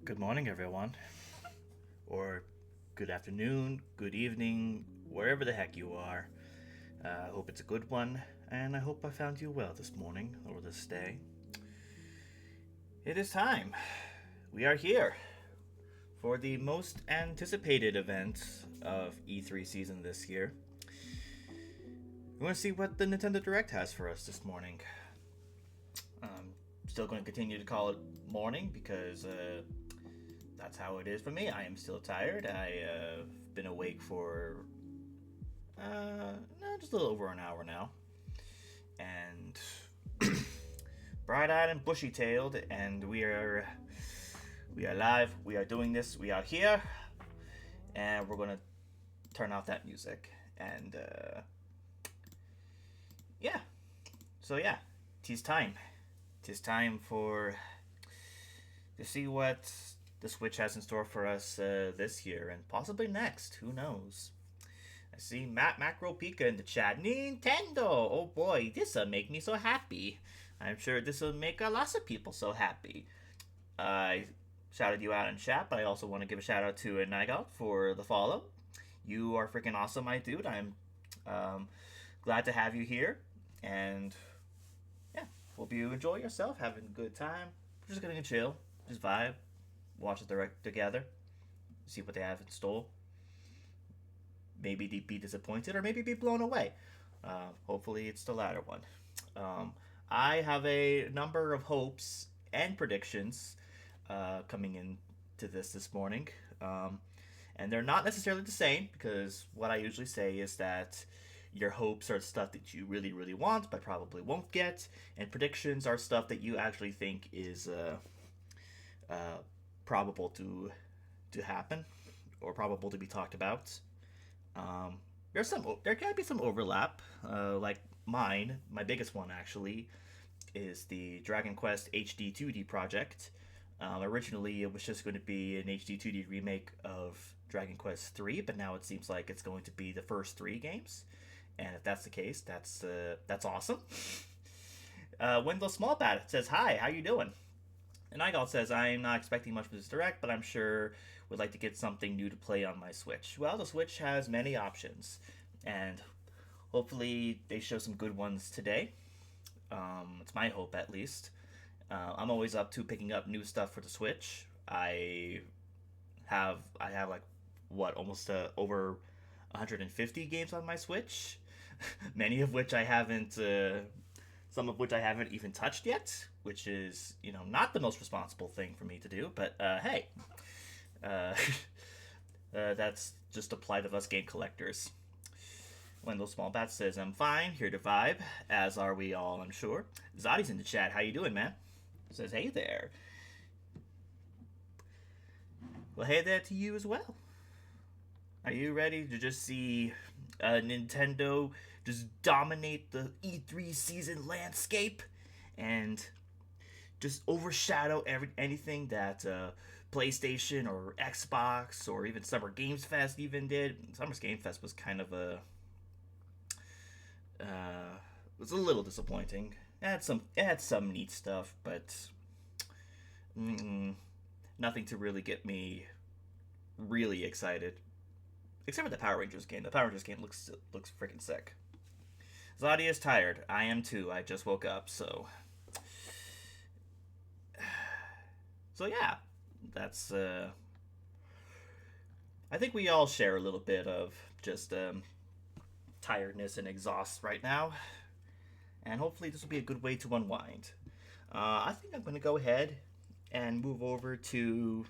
Good morning, everyone. Or good afternoon, good evening, wherever the heck you are. I hope it's a good one, and I hope I found you well this morning or this day. It is time. We are here for the most anticipated event of E3 season this year. We want to see what the Nintendo Direct has for us this morning. I'm still going to continue to call it morning because that's how it is for me. I am still tired. I've been awake for just a little over an hour now, and bright-eyed and bushy-tailed, and we are live. We are doing this. We are here, and we're gonna turn off that music. And yeah, so yeah, tis time. Tis time to see what the Switch has in store for us this year and possibly next. Who knows? I see Matt Macro Pika in the chat. Nintendo! Oh boy, this'll make me so happy. I'm sure this'll make lots of people so happy. I shouted you out in chat, but I also want to give a shout out to Nigout for the follow. You are freaking awesome, my dude. I'm glad to have you here. And yeah, hope you enjoy yourself, having a good time. We're just gonna chill, just vibe, watch the direct together, see what they have in store. Maybe be disappointed or maybe be blown away. Hopefully, it's the latter one. I have a number of hopes and predictions coming into this morning. And they're not necessarily the same because what I usually say is that your hopes are stuff that you really, really want but probably won't get, and predictions are stuff that you actually think is probable to happen or probable to be talked about. There can be some overlap. Like my biggest one actually is the Dragon Quest HD 2D project. Originally, it was just going to be an HD 2D remake of Dragon Quest 3, but now it seems like it's going to be the first three games. And if that's the case, that's awesome. Wendell Smallbat says, "Hi, how you doing?" And Igal says, "I'm not expecting much from this direct, but I'm sure would like to get something new to play on my Switch." Well, the Switch has many options, and hopefully they show some good ones today. It's my hope, at least. I'm always up to picking up new stuff for the Switch. I have like what almost over 150 games on my Switch, many of which I haven't. Some of which I haven't even touched yet, which is, not the most responsible thing for me to do. But hey, that's just the plight of us game collectors. Wendell Smallbat says, "I'm fine, here to vibe, as are we all, I'm sure." Zodi's in the chat. How you doing, man? Says, "Hey there." Well, hey there to you as well. Are you ready to just see Nintendo just dominate the E3 season landscape and just overshadow anything that PlayStation or Xbox or even Summer Games Fest even did? Summer Games Fest was kind of was a little disappointing. It had some neat stuff, but nothing to really get me really excited. Except for the Power Rangers game. The Power Rangers game looks freaking sick. Zodi is tired. I am too. I just woke up, so yeah. That's I think we all share a little bit of just tiredness and exhaust right now, and hopefully this will be a good way to unwind. I think I'm going to go ahead and move over to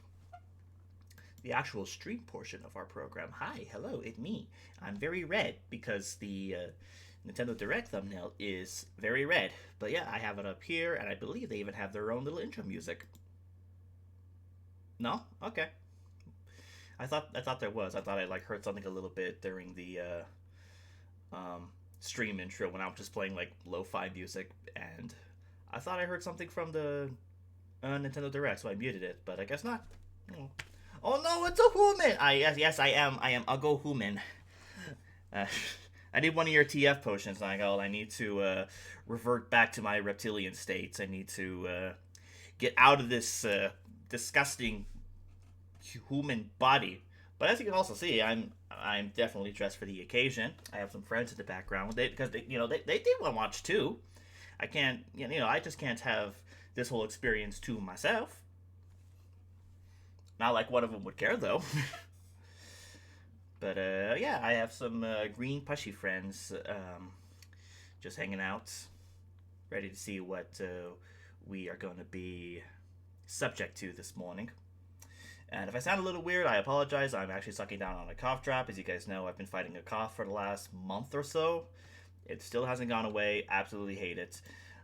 the actual stream portion of our program. Hi, hello, it's me. I'm very red because the Nintendo Direct thumbnail is very red. But yeah, I have it up here, and I believe they even have their own little intro music. No? Okay. I thought there was. I thought I heard something a little bit during the stream intro when I was just playing like lo-fi music, and I thought I heard something from the Nintendo Direct, so I muted it. But I guess not. Oh no, it's a human! Yes, I am a go human. I need one of your TF potions, Nigel. I need to revert back to my reptilian states. I need to get out of this disgusting human body. But as you can also see, I'm definitely dressed for the occasion. I have some friends in the background because they want to watch too. I can't I just can't have this whole experience to myself. Not like one of them would care though. But yeah, I have some green pushy friends just hanging out, ready to see what we are going to be subject to this morning. And if I sound a little weird, I apologize. I'm actually sucking down on a cough drop. As you guys know, I've been fighting a cough for the last month or so. It still hasn't gone away. Absolutely hate it.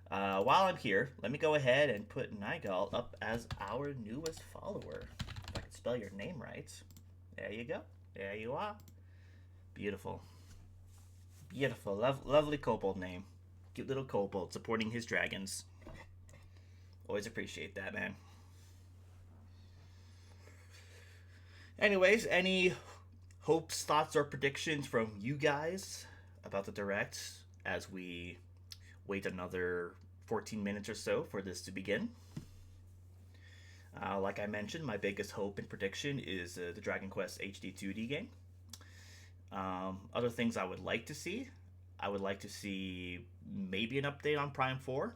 While I'm here, let me go ahead and put Nigal up as our newest follower. If I can spell your name right. There you go. There you are. Beautiful. Beautiful. Lovely kobold name. Cute little kobold supporting his dragons. Always appreciate that, man. Anyways, any hopes, thoughts, or predictions from you guys about the direct as we wait another 14 minutes or so for this to begin? Like I mentioned, my biggest hope and prediction is the Dragon Quest HD 2D game. Other things I would like to see. I would like to see maybe an update on Prime 4.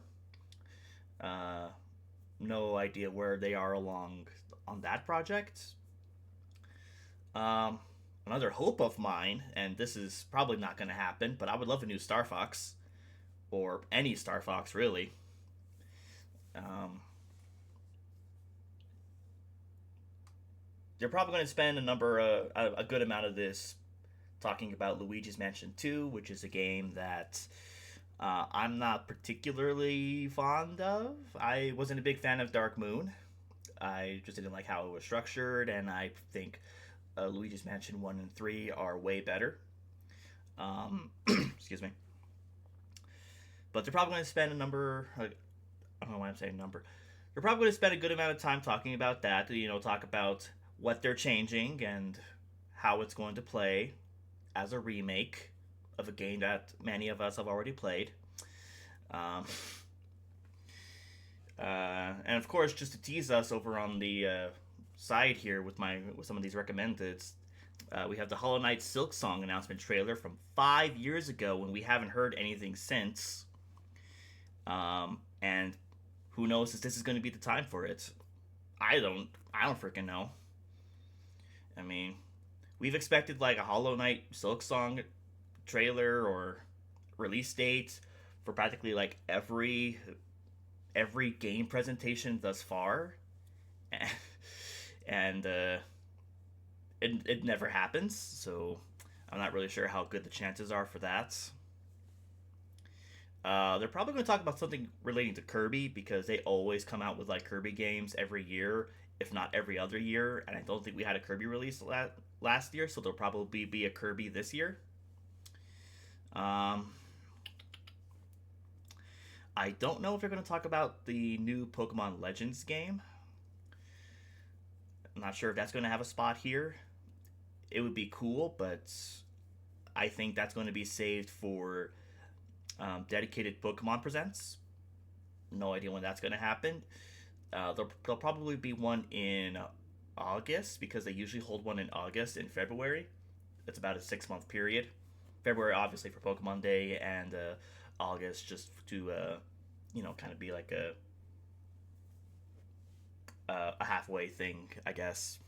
No idea where they are along on that project. Another hope of mine, and this is probably not going to happen, but I would love a new Star Fox. Or any Star Fox, really. They're probably going to spend a good amount of this talking about Luigi's Mansion 2, which is a game that I'm not particularly fond of. I wasn't a big fan of Dark Moon. I just didn't like how it was structured, and I think Luigi's Mansion 1 and 3 are way better. Excuse me. But they're probably going to spend I don't know why I'm saying number. They're probably going to spend a good amount of time talking about that. Talk about what they're changing and how it's going to play as a remake of a game that many of us have already played. And of course, just to tease us over on the side here with some of these recommended, we have the Hollow Knight Silk Song announcement trailer from 5 years ago, when we haven't heard anything since. And who knows if this is going to be the time for it? I don't freaking know. I mean, we've expected like a Hollow Knight Silk Song trailer or release date for practically like every game presentation thus far, and it never happens. So I'm not really sure how good the chances are for that. They're probably going to talk about something relating to Kirby, because they always come out with like Kirby games every year, if not every other year, and I don't think we had a Kirby release last year, so there'll probably be a Kirby this year. I don't know if they're going to talk about the new Pokemon Legends game. I'm not sure if that's going to have a spot here. It would be cool, but I think that's going to be saved for dedicated Pokemon Presents. No idea when that's going to happen. There'll probably be one in August, because they usually hold one in August and February. It's about a 6-month period. February obviously for Pokemon Day, and August just to kind of be like a halfway thing, I guess.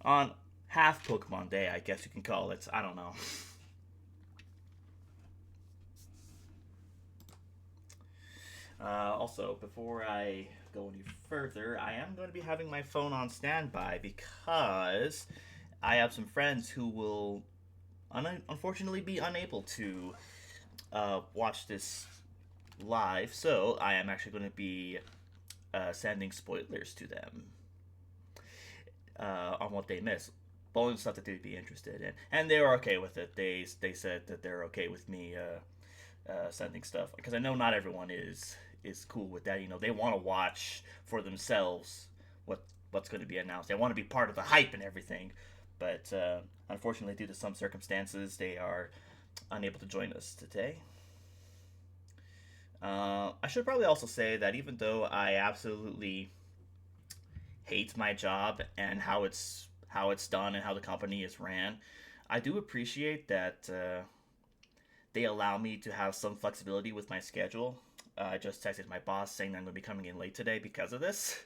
On half Pokemon Day, I guess you can call it. I don't know. Also, before I go any further, I am going to be having my phone on standby, because I have some friends who will unfortunately be unable to watch this live, so I am actually going to be sending spoilers to them on what they miss. Bonus stuff that they'd be interested in, and they were okay with it. They said that they're okay with me sending stuff, because I know not everyone is cool with that. They want to watch for themselves what's going to be announced. They want to be part of the hype and everything, but unfortunately, due to some circumstances, they are unable to join us today. I should probably also say that even though I absolutely hate my job and how it's done and how the company is ran. I do appreciate that they allow me to have some flexibility with my schedule. I just texted my boss saying that I'm going to be coming in late today because of this,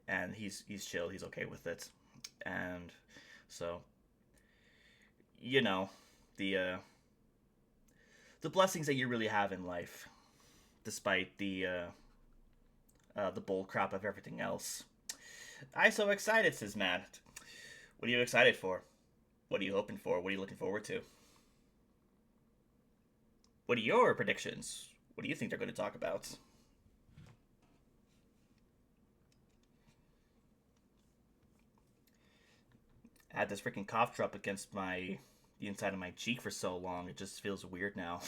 and he's chill. He's okay with it, and so you know the uh, the blessings that you really have in life, despite the bull crap of everything else. I so excited, says Matt. What are you excited for? What are you hoping for? What are you looking forward to? What are your predictions? What do you think they're going to talk about? I had this freaking cough drop against the inside of my cheek for so long. It just feels weird now.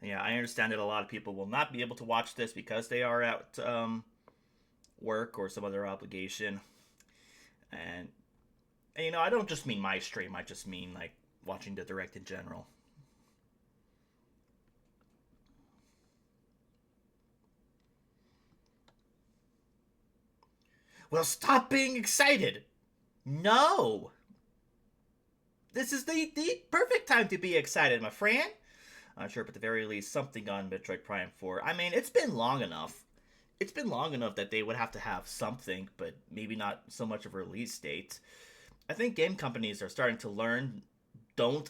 Yeah, I understand that a lot of people will not be able to watch this because they are at work or some other obligation. And, and I don't just mean my stream. I just mean like watching the direct in general. Well, stop being excited. No, this is the perfect time to be excited, my friend. I'm sure, but at the very least, something on Metroid Prime 4. I mean, it's been long enough. It's been long enough that they would have to have something, but maybe not so much of a release date. I think game companies are starting to learn, don't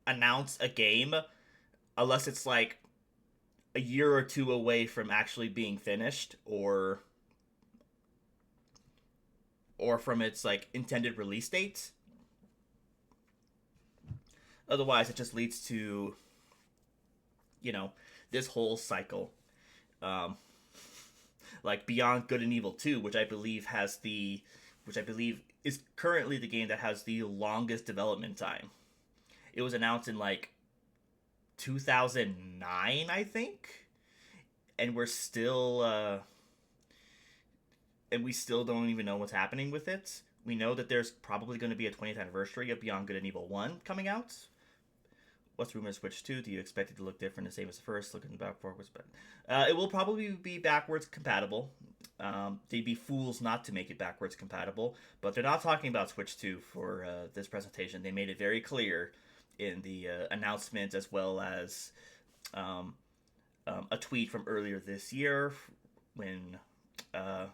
announce a game unless it's like a year or two away from actually being finished, or from its like intended release date. Otherwise, it just leads to you know this whole cycle. Um, like Beyond Good and Evil 2, which I believe is currently the game that has the longest development time. It was announced in like 2009, I think, and we still don't even know what's happening with it. We know that there's probably going to be a 20th anniversary of Beyond Good and Evil 1 coming out. What's Rumor Switch 2? Do you expect it to look different, the same as the first? Looking back forwards, but it will probably be backwards compatible. They'd be fools not to make it backwards compatible, but they're not talking about Switch 2 for this presentation. They made it very clear in the announcement, as well as um, a tweet from earlier this year when uh,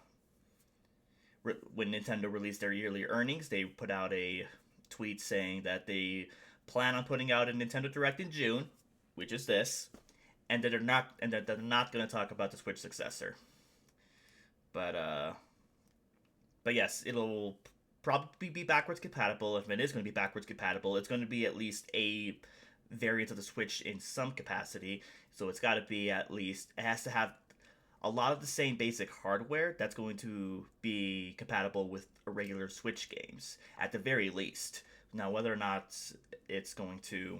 when Nintendo released their yearly earnings. They put out a tweet saying that they plan on putting out a Nintendo Direct in June, which is this, and that they're not going to talk about the Switch successor. But but yes, it'll probably be backwards compatible. If it is going to be backwards compatible, it's going to be at least a variant of the Switch in some capacity. So it's got to be at least, it has to have a lot of the same basic hardware that's going to be compatible with regular Switch games at the very least. Now, whether or not it's going to,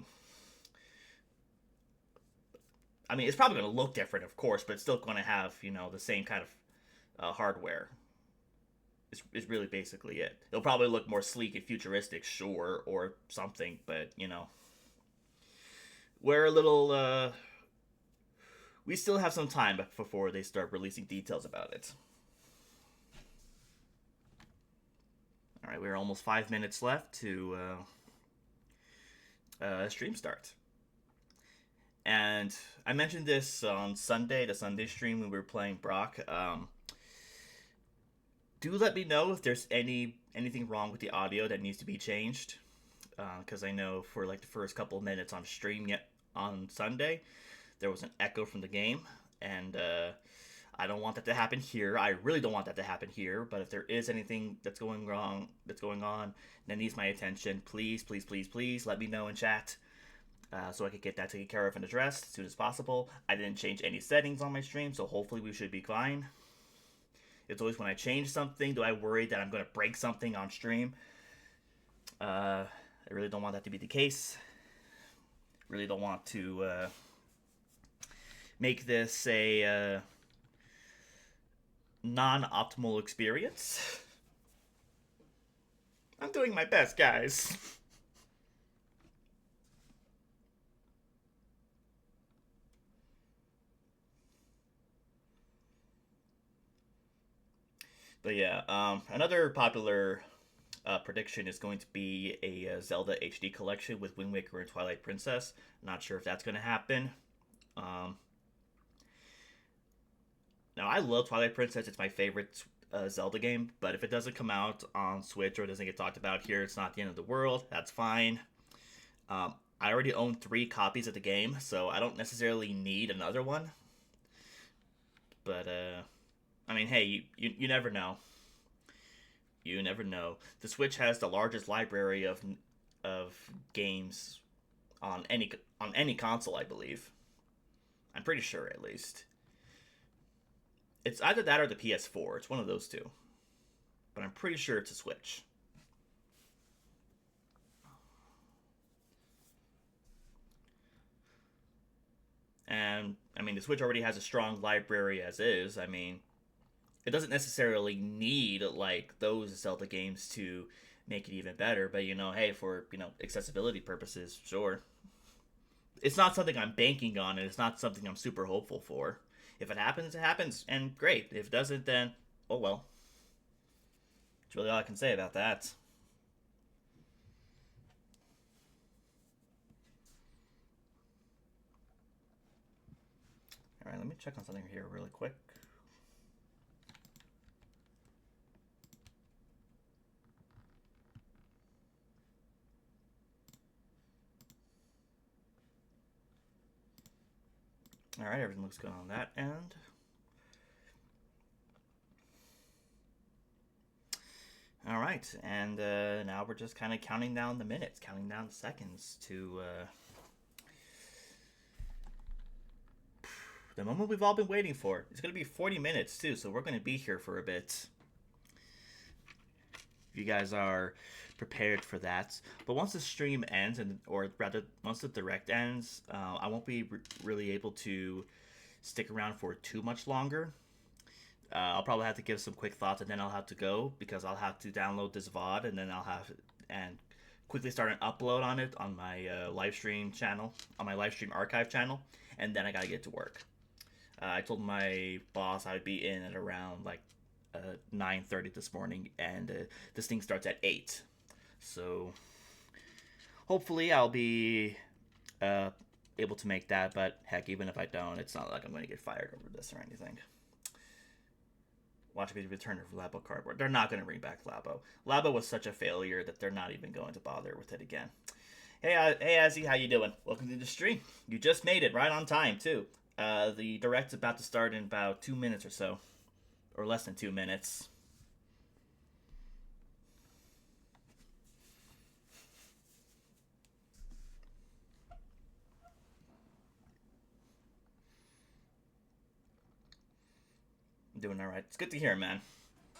I mean, it's probably going to look different, of course, but it's still going to have the same kind of hardware. Is really basically it. It'll probably look more sleek and futuristic, sure, or something, but we're a little. We still have some time before they start releasing details about it. All right, we're almost 5 minutes left to stream start. And I mentioned this on Sunday, the Sunday stream when we were playing Brock. Do let me know if there's anything wrong with the audio that needs to be changed, because I know for like the first couple of minutes on stream yet on Sunday, there was an echo from the game, and I don't want that to happen here. I really don't want that to happen here. But if there is anything that's going on, that needs my attention, please, please, please, please let me know in chat, so I could get that taken care of and addressed as soon as possible. I didn't change any settings on my stream, so hopefully we should be fine. It's always when I change something, do I worry that I'm going to break something on stream. I really don't want that to be the case. Really don't want to make this a non-optimal experience. I'm doing my best, guys. But yeah, another popular prediction is going to be a Zelda HD collection with Wind Waker and Twilight Princess. Not sure if that's going to happen. Um, Now, I love Twilight Princess. It's my favorite Zelda game. But if it doesn't come out on Switch or doesn't get talked about here, it's not the end of the world. That's fine. I already own 3 copies of the game, so I don't necessarily need another one. But, I mean, hey, you never know. You never know. The Switch has the largest library of games on any console, I believe. I'm pretty sure, at least. It's either that or the PS4. It's one of those two. But I'm pretty sure it's a Switch. And, I mean, the Switch already has a strong library as is. I mean, it doesn't necessarily need, like, those Zelda games to make it even better. But, hey, for, accessibility purposes, sure. It's not something I'm banking on, and it's not something I'm super hopeful for. If it happens, it happens, and great. If it doesn't, then, oh well. That's really all I can say about that. Alright, let me check on something here really quick. Alright, everything looks good on that end. Alright, and now we're just kind of counting down the minutes, counting down the seconds to the moment we've all been waiting for. It's going to be 40 minutes, too, so we're going to be here for a bit. If you guys are prepared for that. But once the stream ends, or rather, once the direct ends, I won't be really able to stick around for too much longer. I'll probably have to give some quick thoughts, and then I'll have to go, because I'll have to download this VOD, and then I'll have and quickly start an upload on it on my Livestream channel, on my Livestream archive channel, and then I gotta get to work. I told my boss I would be in at around like 9:30 this morning, and this thing starts at 8. So hopefully I'll be able to make that, but heck, even if I don't, it's not like I'm going to get fired over this or anything. Watch me return of Labo cardboard. They're not going to bring back Labo. Labo was such a failure that they're not even going to bother with it again. Hey, Azzy, how you doing? Welcome to the stream. You just made it right on time, too. The direct's about to start in about 2 minutes or so. Or less than 2 minutes. I'm doing alright. It's good to hear, man.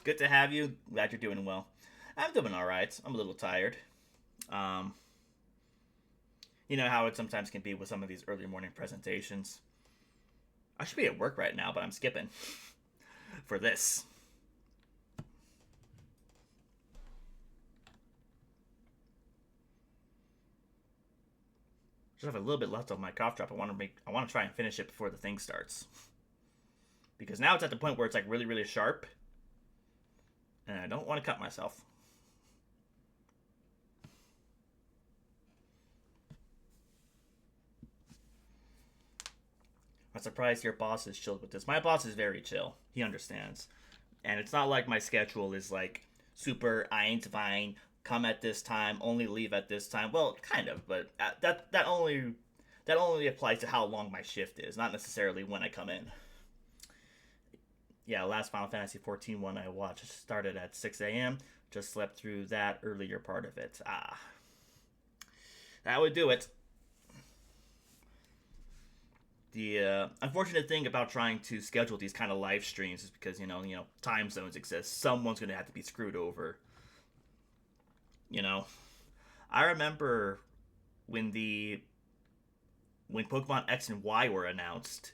Good to have you. Glad you're doing well. I'm doing alright. I'm a little tired. You know how it sometimes can be with some of these early morning presentations. I should be at work right now, but I'm skipping for this. Just have a little bit left of my cough drop. I want to try and finish it before the thing starts. Because now it's at the point where it's like really, really sharp. And I don't want to cut myself. I'm surprised your boss is chilled with this. My boss is very chill. He understands. And it's not like my schedule is like super Einstein, come at this time, only leave at this time. Well, kind of, but that only applies to how long my shift is, not necessarily when I come in. Yeah, last Final Fantasy 14 one I watched started at 6 a.m. Just slept through that earlier part of it. That would do it. The unfortunate thing about trying to schedule these kind of live streams is because, you know, time zones exist. Someone's going to have to be screwed over. I remember when Pokemon X and Y were announced,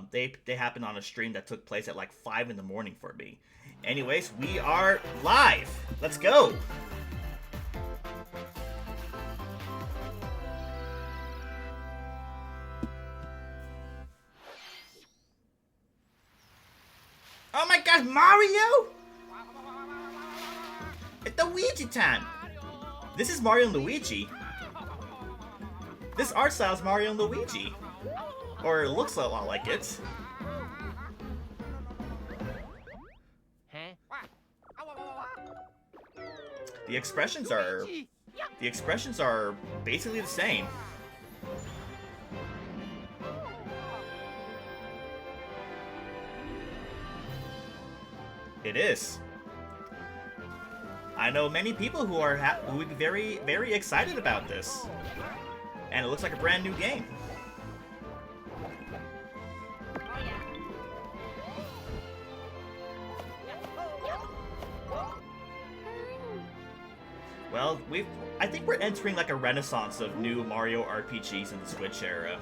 they happened on a stream that took place at like 5 in the morning for me. Anyways, we are live. Let's go. Oh my gosh, Mario? Luigi time! This is Mario and Luigi. This art style is Mario and Luigi. Or it looks a lot like it. The expressions are basically the same. It is. I know many people who would be very, very excited about this. And it looks like a brand new game. Well, I think we're entering like a renaissance of new Mario RPGs in the Switch era.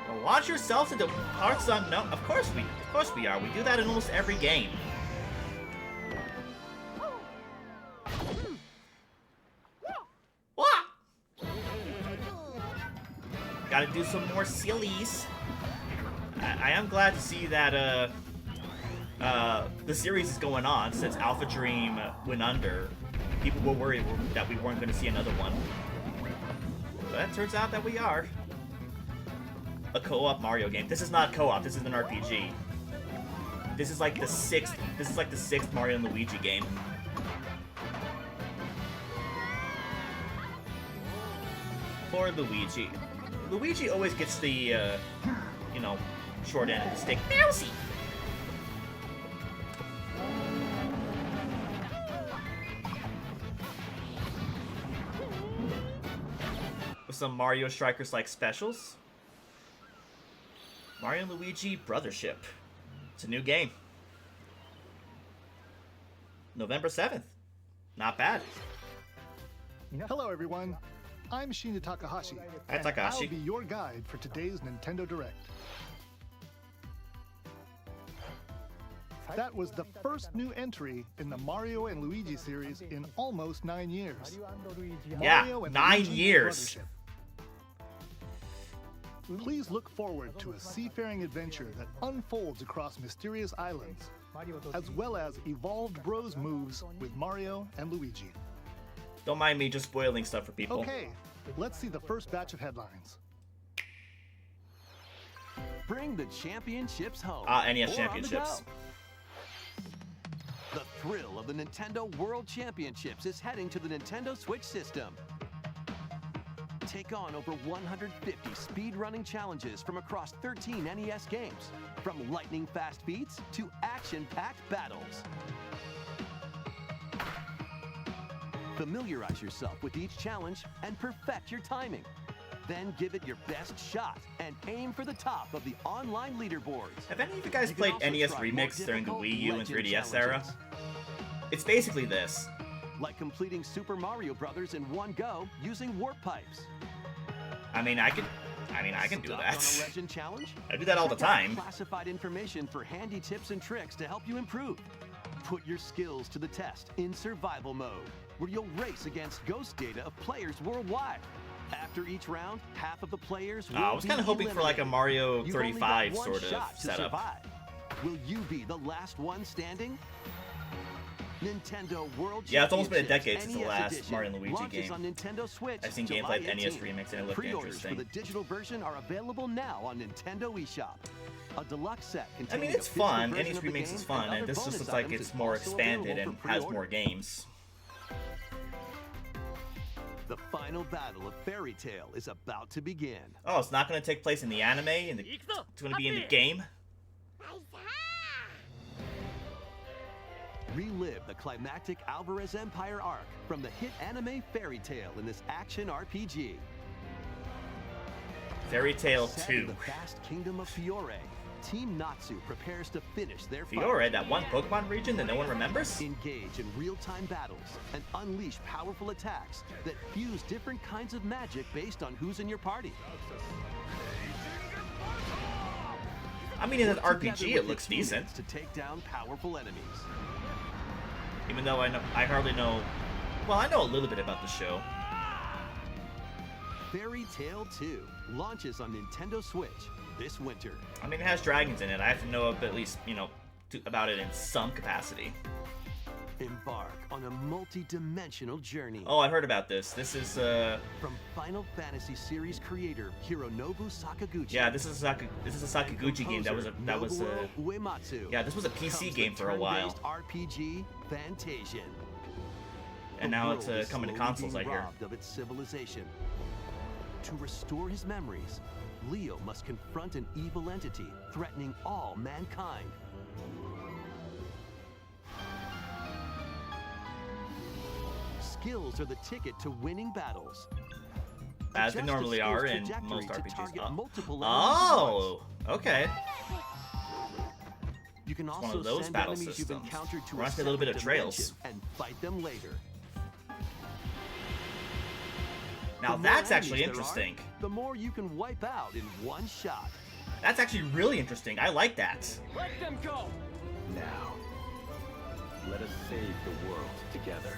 Well, launch yourselves into parts unknown. Of course we are. We do that in almost every game. Gotta do some more sillies. I am glad to see that the series is going on since Alpha Dream went under. People were worried that we weren't going to see another one. But it turns out that we are. A co-op Mario game. This is not co-op, this is an RPG. This is like the sixth Mario and Luigi game. Poor Luigi. Luigi always gets the, you know, short end of the stick. Bouncy! With some Mario Strikers-like specials. Mario and Luigi Brothership. It's a new game. November 7th. Not bad. Hello, everyone. I'm Shinya Takahashi. Hi, Takahashi. I'll be your guide for today's Nintendo Direct. That was the first new entry in the Mario and Luigi series in almost 9 years. Yeah, Mario and 9 Luigi years. Brothership. Please look forward to a seafaring adventure that unfolds across mysterious islands, as well as evolved Bros moves with Mario and Luigi. Don't mind me just spoiling stuff for people. Okay, let's see the first batch of headlines. Bring the championships home. NES or Championships. on the go. The thrill of the Nintendo World Championships is heading to the Nintendo Switch system. Take on over 150 speedrunning challenges from across 13 NES games, from lightning-fast beats to action-packed battles. Familiarize yourself with each challenge and perfect your timing. Then give it your best shot and aim for the top of the online leaderboards. Have any of you guys You can played also NES try Remix more during the difficult Wii U and legend 3DS era? challenges, It's basically this. like completing Super Mario Bros. In one go using warp pipes. I mean, I can do Stuck that. on a legend challenge? I do that all the Check out time. Classified information for handy tips and tricks to help you improve. Put your skills to the test in survival mode, where you'll race against ghost data of players worldwide. After each round, half of the players will I was kind of hoping for like a Mario You've only got 35 one sort of shot to setup. survive. Will you be the last one standing? Nintendo World Yeah, it's almost been a Championships decade since the NES last edition Mario and Luigi launches game. on Nintendo Switch I've seen July gameplay of NES 18th. Remix and it looked Pre-orders interesting. for the digital version are available now on Nintendo eShop. A deluxe set I containing mean, it's a physical fun. version NES of the Remix game is fun, other and this just bonus looks like items it's is more also expanded available and for has pre-order. more games. The final battle of Fairy Tail is about to begin. Oh, it's not going to take place in the anime, and it's going to be in the game. Relive the climactic Alvarez Empire arc from the hit anime Fairy Tail in this action RPG. Fairy Tail Set in 2. the vast kingdom of Fiore, Team Natsu prepares to finish their fight. Fiore, that one Pokemon region that no one remembers? Engage in real-time battles and unleash powerful attacks that fuse different kinds of magic based on who's in your party. I mean, in an Work together RPG, with it looks your decent. teammates to take down powerful enemies. Even though I hardly know... Well, I know a little bit about the show. Fairy Tail 2 launches on Nintendo Switch this winter. I mean, it has dragons in it. I have to know at least, you know, about it in some capacity. Embark on a multi-dimensional journey. Oh, I heard about this. This is From Final Fantasy series creator Hironobu Sakaguchi. yeah, this is a Sakaguchi game that was Uematsu. yeah, this was a PC game for a while. RPG Fantasian. And now it's coming to consoles, I hear. Robbed of its civilization. To restore his memories, Leo must confront an evil entity threatening all mankind. Skills are the ticket to winning battles. As they Adjust normally the are skills in most trajectory to RPGs. target multiple enemies at Oh, okay. You can one also of those send battle enemies you've systems. encountered to Reminds me a little bit of separate Trails. dimension and fight them later. Now The more that's actually enemies there interesting. are, the more you can wipe out in one shot. That's actually really interesting. I like that. Let them go! Now, let us save the world together.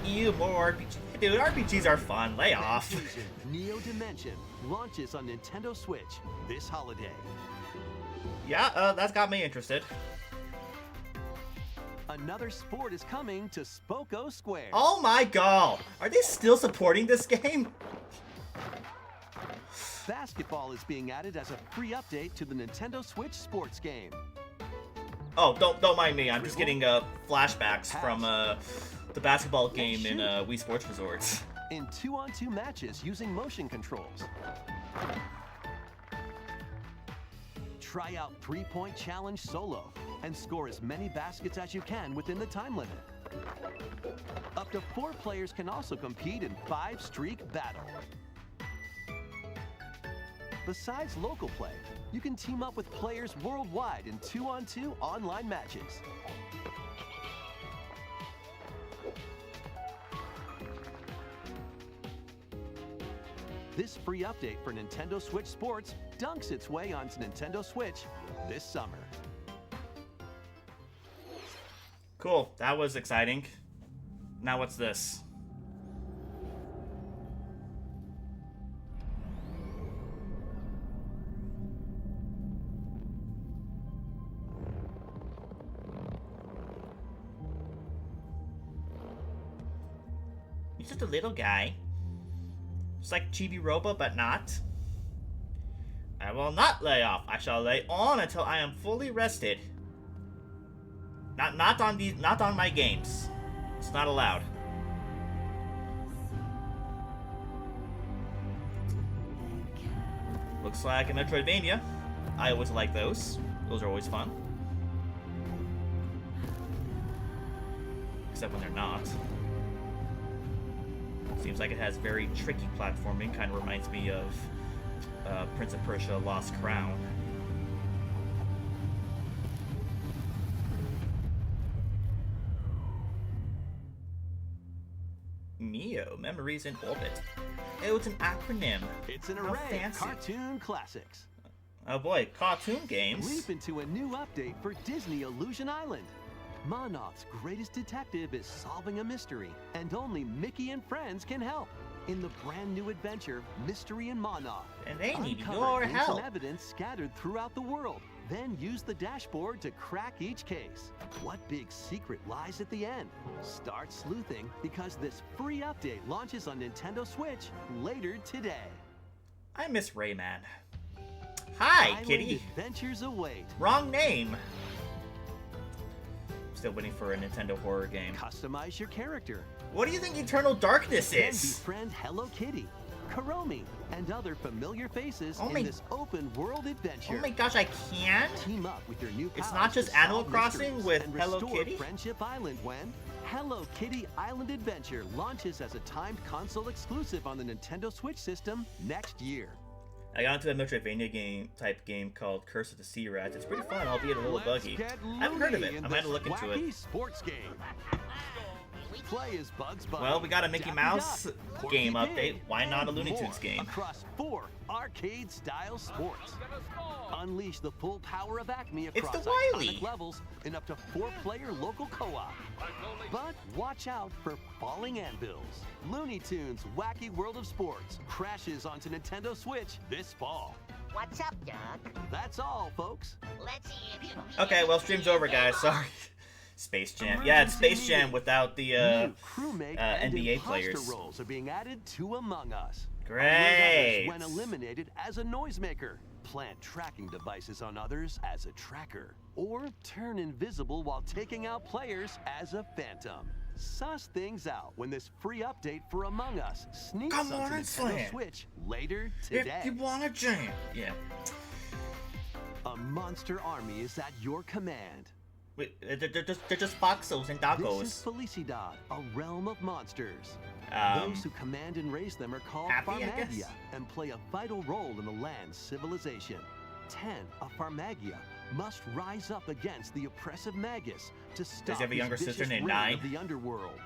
Ew, more RPG. Dude, RPGs are fun. Lay off. Fantasia Neo Dimension launches on Nintendo Switch this holiday. Yeah, that's got me interested. Another sport is coming to Spoko Square. Oh my god! Are they still supporting this game? Basketball is being added as a free update to the Nintendo Switch sports game. Oh, don't mind me. I'm just getting flashbacks from the basketball game in Wii Sports Resorts. In 2-on-2 matches using motion controls. Try out 3-point challenge solo and score as many baskets as you can within the time limit. Up to 4 players can also compete in 5-streak battle. Besides local play, you can team up with players worldwide in 2-on-2 online matches. This free update for Nintendo Switch Sports dunks its way onto Nintendo Switch this summer. Cool. That was exciting. Now what's this? He's just a little guy. Just like Chibi Robo, but not. I will not lay off. I shall lay on until I am fully rested. Not on my games. It's not allowed. Looks like a Metroidvania. I always like those. Those are always fun. Except when they're not. Seems like it has very tricky platforming. Kind of reminds me of Prince of Persia: Lost Crown. Neo, Memories in Orbit. Oh, it's an acronym. It's an How array of fancy. cartoon classics. Oh boy, cartoon games. Leap into a new update for Disney Illusion Island. Monarch's greatest detective is solving a mystery, and only Mickey and friends can help. In the brand new adventure, Mystery and Monarch. And they need Uncover your hints help. and evidence scattered throughout the world. Then use the dashboard to crack each case. What big secret lies at the end? Start sleuthing because this free update launches on Nintendo Switch later today. I miss Rayman. Hi, Island kitty. Adventures await. Wrong name. Still waiting for a Nintendo horror game. Customize your character. What do you think Eternal Darkness Then is? befriend Hello Kitty, Kuromi, and other familiar faces Oh in my- this open world adventure. Oh my gosh, I can? Team up with your new It's pals not just to solve Animal Crossing mysteries with and Hello restore Kitty? Friendship Island when Hello Kitty Island Adventure launches as a timed console exclusive on the Nintendo Switch system next year. I got into a Metroidvania type game called Curse of the Sea Rats. It's pretty fun, albeit a little buggy. Get I haven't heard of loony it. in I might have this to look into wacky it. sports game. Play as Bugs Bunny. Well, we got a Mickey Daffy Mouse Duck, Porky game Pig, update. Why not a and Looney more Tunes game? Across 4 arcade-style sports. Unleash the full power of Acme It's across the Wily. iconic levels in up to 4-player local co-op. But watch out for falling anvils. Looney Tunes Wacky World of Sports crashes onto Nintendo Switch this fall. What's up, Doc? That's all, folks. Let's see if you Okay, well, stream's over, guys. Sorry. Space Jam. Yeah, it's Space Jam without the New crewmate and NBA imposter players. roles are being added to Among Us. Great. Alert others when eliminated as a noisemaker. Plant tracking devices on others as a tracker. Or turn invisible while taking out players as a phantom. Suss things out when this free update for Among Us sneaks Come onto on and Nintendo slam. Switch later today. If you wanna jam. Yeah. A monster army is at your command. Wait, they're just foxos and This is doggos. Felicidad, a realm of monsters. Those who command and raise them are called Happy, I guess? Farmagia and play a vital role in the land's civilization. 10 of Farmagia must rise up against the oppressive Magus to stop he have a his younger sister vicious named reign Nine? of the underworld.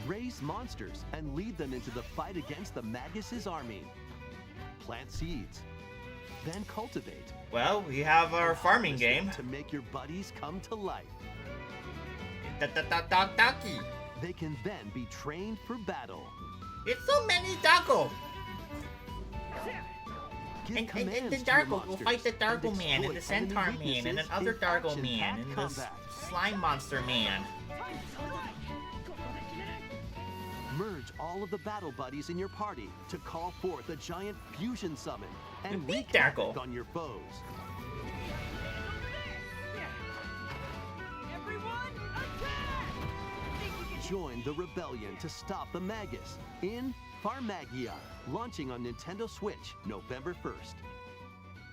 Raise monsters and lead them into the fight against the Magus' army. Plant seeds, then cultivate. Well, we have our farming Harvest them game. to make your buddies come to life. Doggy. They can then be trained for battle. It's so many doggo. Give And commands the to your Dargo will monsters fight the and Dargo Man and the exploit enemy Centaur Man and weaknesses another in Dargo action-packed Man and the combat. Slime Monster Man. Merge all of the battle buddies in your party to call forth a giant fusion summon and And beat wreak Dargo. havoc on your foes. Join the rebellion to stop the Magus in Farmagia, launching on Nintendo Switch November 1st.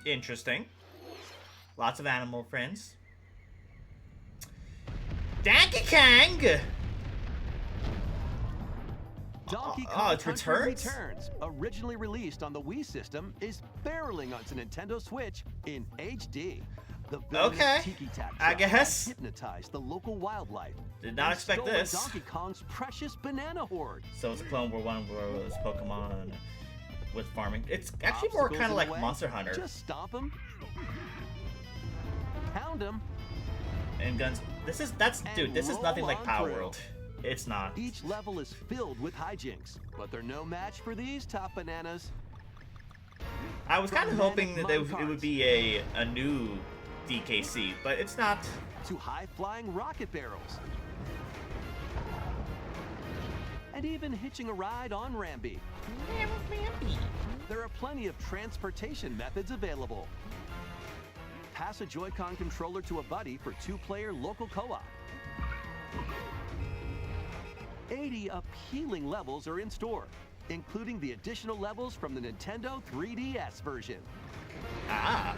Interesting. Lots of animal friends. Donkey Kong! Donkey Oh, Kong it's Country Returns? Returns, originally released on the Wii system, is barreling onto Nintendo Switch in HD. The villainous Okay, Tiki Tac I tribe guess. hypnotized the local wildlife. Did not and expect stolen this. Donkey Kong's precious banana horde. So it's a clone where one was Pokemon with farming. It's actually more Obstacles kind in of the like way? Monster Hunter Just stomp them, pound them. and guns. This is nothing like roll on Power through. World. It's not. Each level is filled with hijinks, but they're no match for these top bananas. I was kind of hoping that Manic it would be a new DKC, but it's not. To high-flying rocket barrels. And even hitching a ride on Rambi. There are plenty of transportation methods available. Pass a Joy-Con controller to a buddy for 2-player local co-op. 80 appealing levels are in store, including the additional levels from the Nintendo 3DS version. Ah.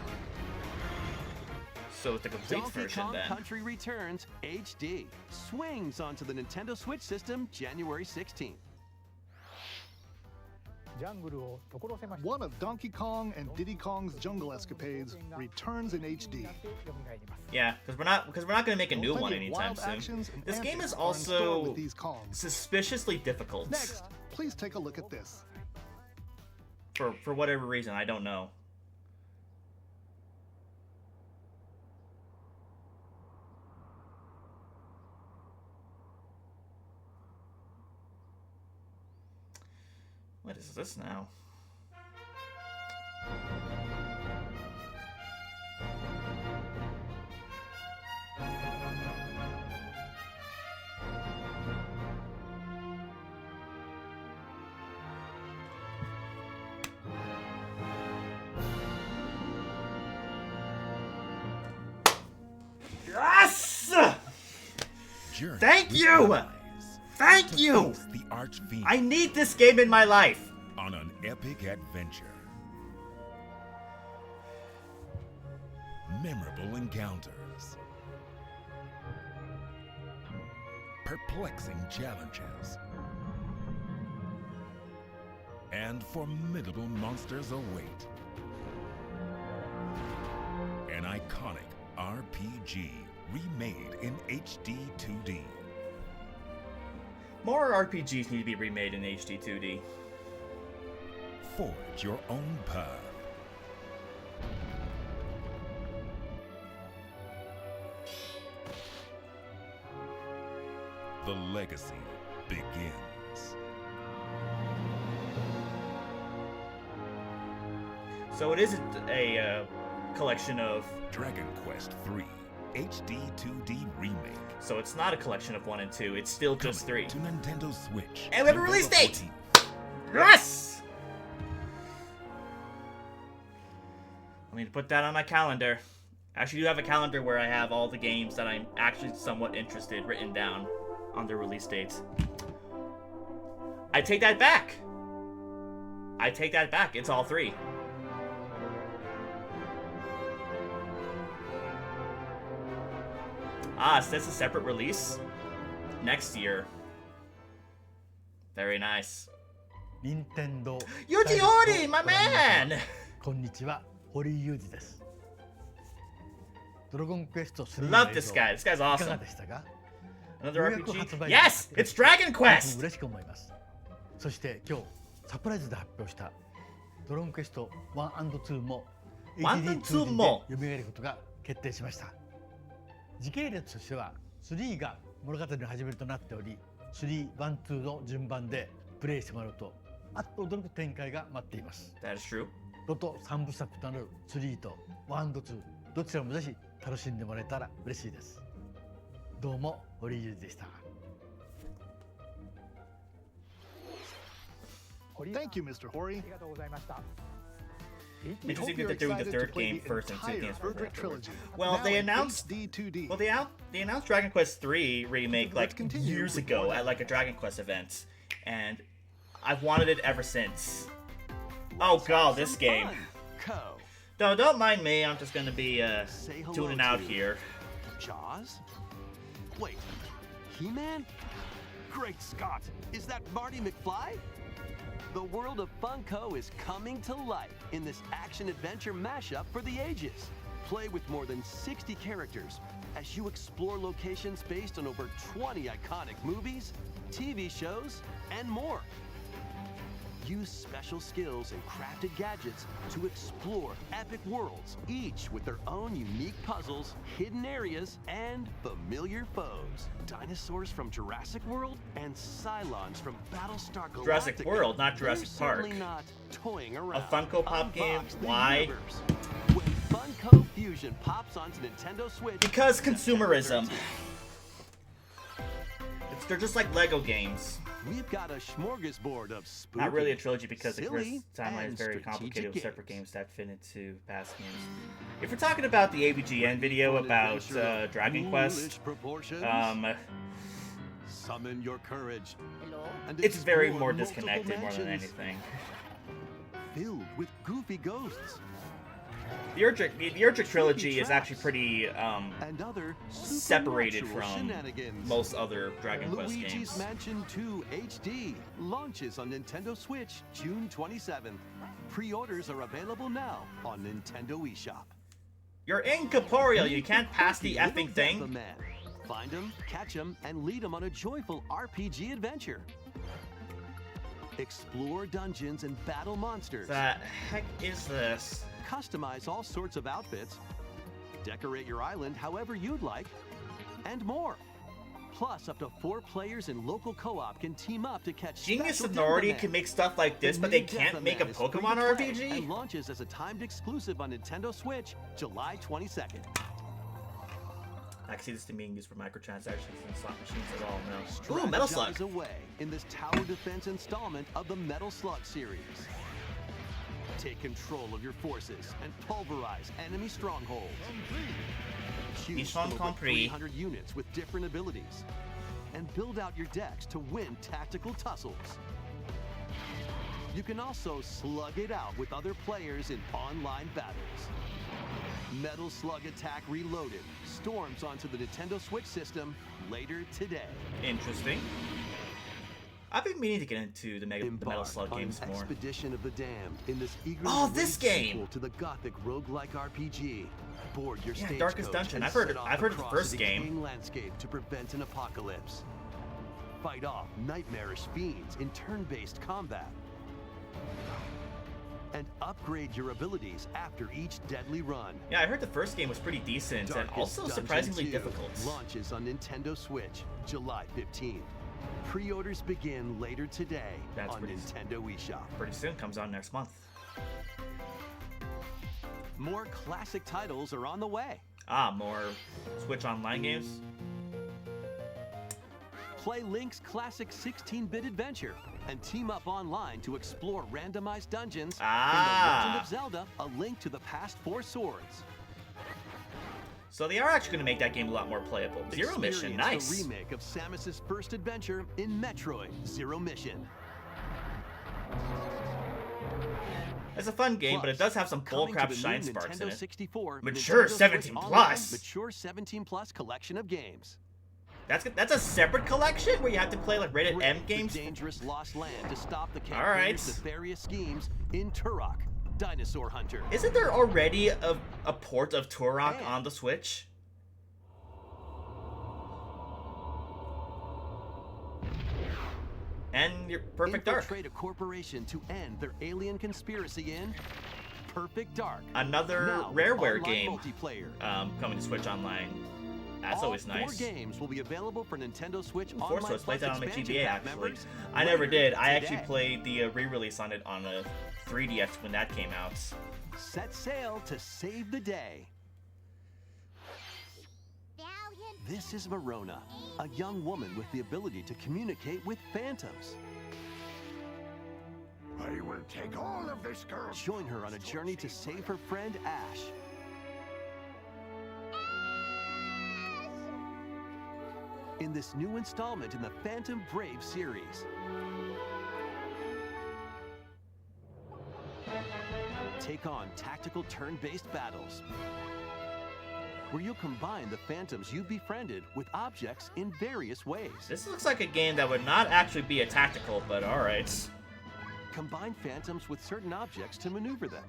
So it's the complete Donkey version Kong then. Country Returns HD swings onto the Nintendo Switch system January 16th. One of Donkey Kong and Diddy Kong's jungle escapades returns in HD. Yeah, because we're not gonna make a new Plenty one of anytime wild soon. actions and This game antics is are in store also with these Kongs. suspiciously difficult. Next, please take a look at this. For whatever reason, I don't know. What is this now? Yes! Journey Thank with you! Eyes Thank to you! face the Archfiend I need this game in my life! on an epic adventure. Memorable encounters. Perplexing challenges. And formidable monsters await. An iconic RPG remade in HD 2D. More RPGs need to be remade in HD 2D. Forge your own path. The legacy begins. So it is a collection of... Dragon Quest III HD 2D remake. So it's not a collection of 1 and 2. It's still just 3. To Nintendo Switch. And we have a release November date! 14th. Yes! I need to put that on my calendar. I actually do have a calendar where I have all the games that I'm actually somewhat interested written down on their release dates. I take that back. I take that back. It's all 3. Ah, so that's a separate release next year. Very nice. Nintendo Yuji Horii, my man! こんにちは、堀井裕二です。ドラゴンクエスト3 Love this guy. This guy's いかが awesome. でしたか？ Another ようやく RPG? 発売 Yes! It's Dragon とても Quest! 嬉しく思います。そして今日サプライズで発表したドラゴンクエスト1 and 2も 1 and 2 HD2D もで蘇ることが決定しました。時系列としては3が物語の始めとなっており、3、1、2の順番でプレイしてもらうとあっと驚く展開が待っています。That is true. ロト3部作となる3と1と2どちらもぜひ楽しんでもらえたら嬉しいです。どうも堀井裕二でした。Thank you, Mr. Horii. We hope Interesting you're that they're doing the excited to third play game the first and two entire games first Erdrick afterwards. trilogy. Well, now they in announced HD2D. Well, they announced Dragon Quest 3 remake Let's like continue years with ago more at like a Dragon Quest event, and I've wanted it ever since. Oh god, this game. Co. No, don't mind me. I'm just gonna be Say hello tuning out to- here. Jaws? Wait, He-Man? Great Scott! Is that Marty McFly? The world of Funko is coming to life in this action-adventure mashup for the ages. Play with more than 60 characters as you explore locations based on over 20 iconic movies, TV shows, and more. Use special skills and crafted gadgets to explore epic worlds, each with their own unique puzzles, hidden areas, and familiar foes. Dinosaurs from Jurassic World and Cylons from Battlestar Galactica. Jurassic World, not Jurassic They're Park. certainly not toying around. Funko Pop game? Unbox the Why? universe. When Funko Fusion pops onto Nintendo Switch. Because September consumerism. 13th. They're just like Lego games. We've got a smorgasbord of spooky, Not really a trilogy because the silly, first timeline and is very strategic complicated with separate games. games that fit into past games. If we're talking about the AVGN video An about adventure of Dragon foolish Quest, proportions. Summon your courage. And it's very explore more multiple disconnected more than mansions anything. Filled with goofy ghosts The Erdrick trilogy is actually pretty and other separated supernatural from shenanigans. most other Dragon Quest Luigi's games. Mansion 2 HD launches on Nintendo Switch June 27th. Pre-orders are available now on Nintendo eShop. You're incorporeal, you can't pass the Little effing Death thing. Man. Find him, catch him, and lead him on a joyful RPG adventure. Explore dungeons and battle monsters. The heck is this? Customize all sorts of outfits. Decorate your island however you'd like. And more. Plus, up to 4 players in local co-op can team up to catch Genius special Sonority Deathman. can make stuff like this, The but they new can't make a Deathman is free to Pokemon play RPG? and launches as a timed exclusive on Nintendo Switch July 22nd. I can see this thing being used for microtransactions and slot machines at all now. Ooh, Strategize Metal Slug! away in this tower defense installment of the Metal Slug series. Take control of your forces and pulverize enemy strongholds. Choose Mission from over compris. 300 units with different abilities, and build out your decks to win tactical tussles. You can also slug it out with other players in online battles. Metal Slug Attack Reloaded storms onto the Nintendo Switch system later today. Interesting. I've been meaning to get into the Metal Embark Slug on games an more. Expedition of the Damned in this eagerly Oh, this awaited game! sequel to the gothic roguelike RPG. Board your Yeah, stagecoach Darkest Dungeon. and I've heard set it- off I've heard of the across first the game. decaying landscape to prevent an apocalypse. Fight off nightmarish fiends in turn-based combat. And upgrade your abilities after each deadly run. Yeah, I heard the first game was pretty decent and Darkest also Dungeon surprisingly 2 difficult. Launches on Nintendo Switch July 15th. Pre-orders begin later today That's on pretty- Nintendo eShop. Pretty soon, comes on next month. More classic titles are on the way. Ah, more Switch Online games. Play Link's classic 16-bit adventure and team up online to explore randomized dungeons in The Legend of Zelda: A Link to the Past 4 Swords. So they are actually going to make that game a lot more playable. Zero Mission, nice. The remake of Samus's first adventure in Metroid Zero Mission. It's a fun game, but it does have some bullcrap shine sparks in Nintendo it. 64, Mature Nintendo 17 Switch plus. Online, Mature 17 plus collection of games. That's a separate collection where you have to play like rated M games. The dangerous lost land to stop the All right. campaigners' nefarious schemes in Turok, Dinosaur Hunter. Isn't there already a port of Turok on the Switch? And your Perfect Dark. Infiltrate a corporation to end their alien conspiracy in Perfect Dark. Another Now, Rareware online game multiplayer. Coming to Switch Online. That's always nice. 4 games will be available for Nintendo Switch Force Online Wars played that on my expansion GBA pack actually. members I never later did. I today. actually played the re-release on it on a 3DS when that came out. Set sail to save the day. This is Verona, a young woman with the ability to communicate with phantoms. I will take all of this girl. Join her on a journey to save her friend Ash. In this new installment in the Phantom Brave series. Take on tactical turn-based battles, where you'll combine the phantoms you've befriended with objects in various ways. This looks like a game that would not actually be a tactical, but alright. Combine phantoms with certain objects to maneuver them.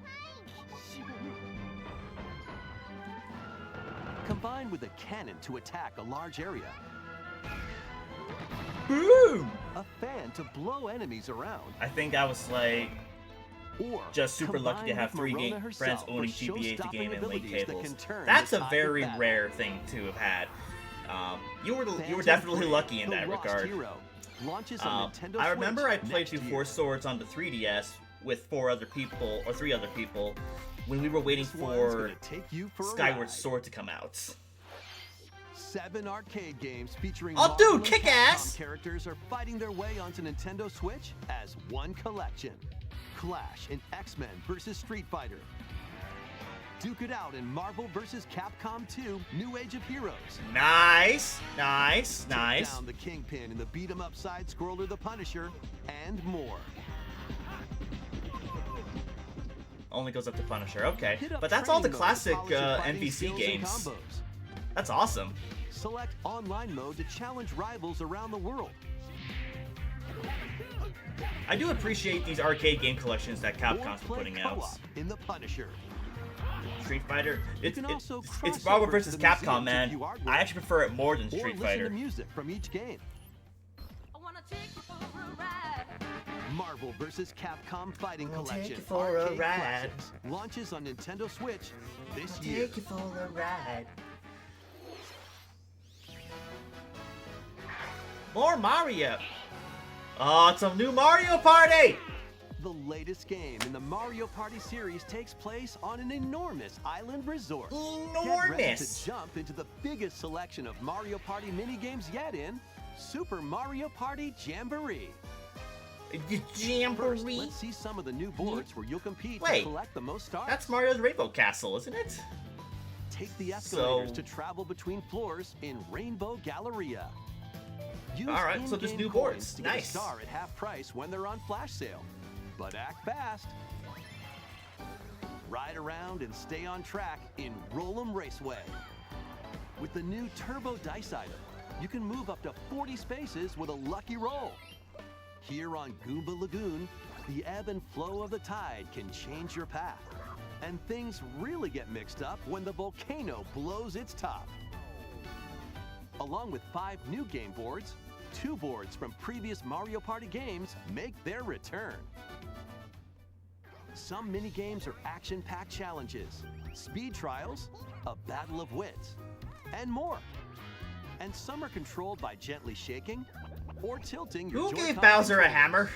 Combine with a cannon to attack a large area. Boom! A fan to blow enemies around. I think I was like Or just super lucky to combine have with 3 Verona friends herself for owning GBAs to show-stopping game and link abilities that tables. can turn That's the a tide of very battle. rare thing to have had. You were Phantom definitely Brave, lucky in the that Lost regard. Hero, launches on Nintendo I remember Switch I played next through year. 4 Swords on the 3DS with 4 other people, or 3 other people, when we were waiting This one's for gonna take you for a Skyward ride. Sword to come out. 7 arcade games featuring Oh, Marvel dude, and kick Capcom ass! characters are fighting their way onto Nintendo Switch as one collection. Clash in X-Men vs. Street Fighter. Duke it out in Marvel vs. Capcom 2 New Age of Heroes. Nice, nice, Take nice. down the Kingpin in the beat-em-up side-scroller The Punisher, and more. Only goes up to Punisher, okay. Hit up But that's all the training mode to classic polish your fighting NVC skills and games. combos. That's awesome. Select online mode to challenge rivals around the world. I do appreciate these arcade game collections that Or Capcom's play putting out. co-op in The Punisher. Street Fighter, it's can also it's cross Marvel over to vs. the Capcom, museum to man. view artwork. I actually prefer it more than Or Street listen Fighter. to music from each game. Marvel vs. Capcom Fighting I'll Collection take you for a Arcade ride. Classics launches on Nintendo Switch this year. Take you for a ride. More Mario. Oh, it's a new Mario Party. The latest game in the Mario Party series takes place on an enormous island resort. Get ready Enormous. to jump into the biggest selection of Mario Party minigames yet in Super Mario Party Jamboree. First, Jamboree. let's see some of the new boards where you'll compete Wait, to collect the most stars. That's Mario's Rainbow Castle, isn't it? Take the escalators So- to travel between floors in Rainbow Galleria. Use All right, so there's in-game new coins boards. to get a Nice. star at half price when they're on flash sale. But act fast. Ride around and stay on track in Roll'em Raceway. With the new Turbo Dice item, you can move up to 40 spaces with a lucky roll. Here on Goomba Lagoon, the ebb and flow of the tide can change your path. And things really get mixed up when the volcano blows its top. Along with 5 new game boards, 2 boards from previous Mario Party games make their return. Some mini-games are action-packed challenges, speed trials, a battle of wits, and more. And some are controlled by gently shaking or tilting your Who gave Joy-Con Bowser a controllers. hammer?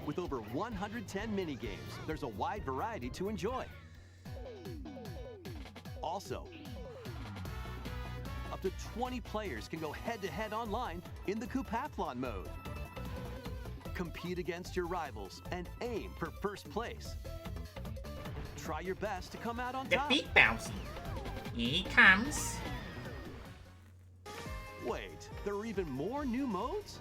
With over 110 mini-games, there's a wide variety to enjoy. also. Up to 20 players can go head-to-head online in the Coupathlon mode. Compete against your rivals and aim for first place. Try your best to come out on The top. beat bouncy. Here he comes. Wait, there are even more new modes?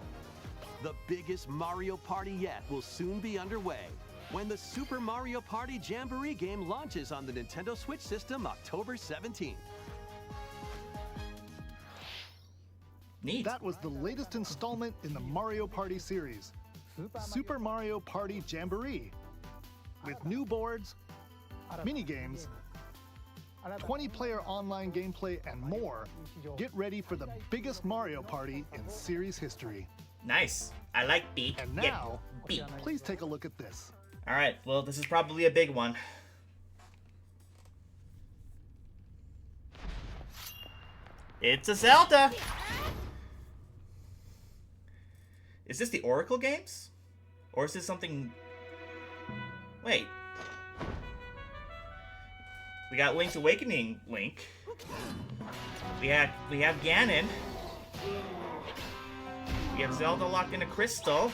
The biggest Mario Party yet will soon be underway when the Super Mario Party Jamboree game launches on the Nintendo Switch system October 17th. Neat. That was the latest installment in the Mario Party series, Super Mario Party Jamboree. With new boards, mini-games, 20-player online gameplay, and more, get ready for the biggest Mario Party in series history. Nice. I like beat. And Yeah, now, beat. please take a look at this. All right. Well, this is probably a big one. It's a Zelda. Is this the Oracle games? Or is this something... Wait. We got Link's Awakening Link. We have Ganon. We have Zelda locked in a crystal.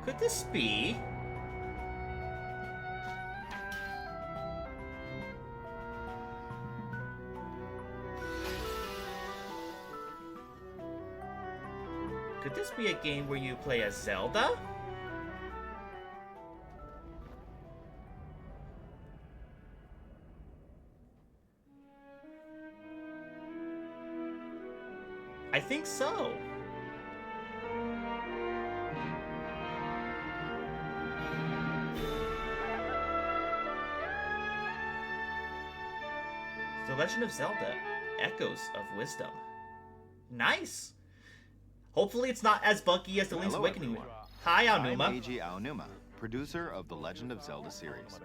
Could this be... Could this be a game where you play as Zelda? I think so. The Legend of Zelda, Echoes of Wisdom. Nice! Hopefully it's not as buggy as the Link's Awakening one. Hi, Aonuma. I'm Eiji Aonuma, producer of the Legend of Zelda series.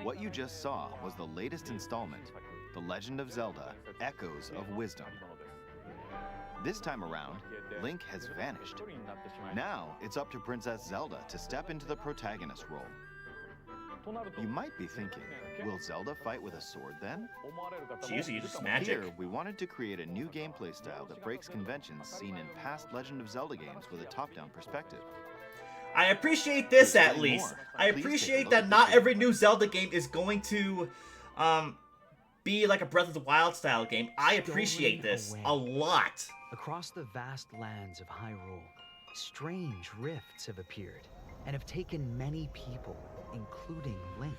What you just saw was the latest installment, The Legend of Zelda, Echoes of Wisdom. This time around, Link has vanished. Now, it's up to Princess Zelda to step into the protagonist role. You might be thinking, will Zelda fight with a sword then? She usually uses magic. Here, we wanted to create a new gameplay style that breaks conventions seen in past Legend of Zelda games with a top-down perspective. I appreciate this There's at plenty least. more. I Please take a appreciate look that at not the every trailer. new Zelda game is going to be like a Breath of the Wild style game. I appreciate this a lot. Across the vast lands of Hyrule, strange rifts have appeared and have taken many people, including Link.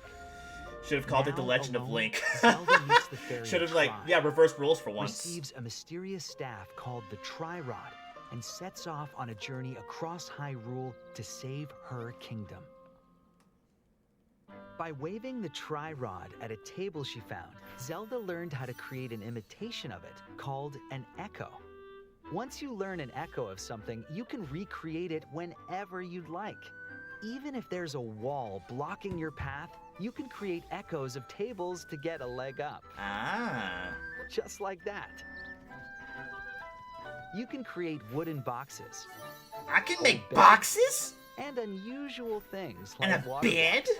Should have called it The Now Legend of alone, Link. Zelda meets the fairy Should have, like, Tri, yeah, reversed rules for once. receives a mysterious staff called the Tri-Rod and sets off on a journey across Hyrule to save her kingdom. By waving the Tri-Rod at a table she found, Zelda learned how to create an imitation of it called an echo. Once you learn an echo of something, you can recreate it whenever you'd like. Even if there's a wall blocking your path, you can create echoes of tables to get a leg up. Ah. Just like that. You can create wooden boxes I can make boxes? and unusual things like And a water bed? blocks.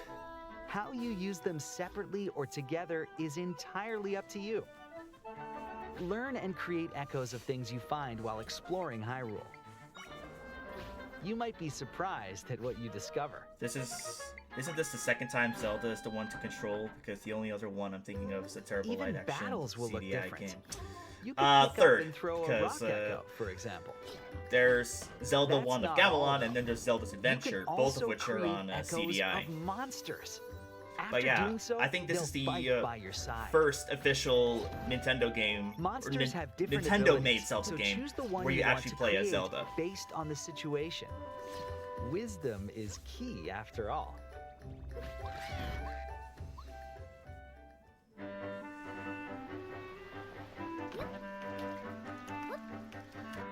How you use them separately or together is entirely up to you. Learn and create echoes of things you find while exploring Hyrule. You might be surprised at what you discover. Isn't this the second time Zelda is the one to control? Because the only other one I'm thinking of is the terrible Even light action battles will look CDI different. game. You can pick third, up and throw a because, rock echo, for example. There's Zelda That's 1 of not all, Gamelon, though. and then there's Zelda's You Adventure, can both of also which are create on echoes CDI. of monsters. After But yeah, doing so, I think this they'll is the fight by your side. first official Nintendo game, Monsters have different Nintendo-made abilities, Zelda so game, choose the one where you want actually to play as create Zelda. based on the situation. Wisdom is key, after all.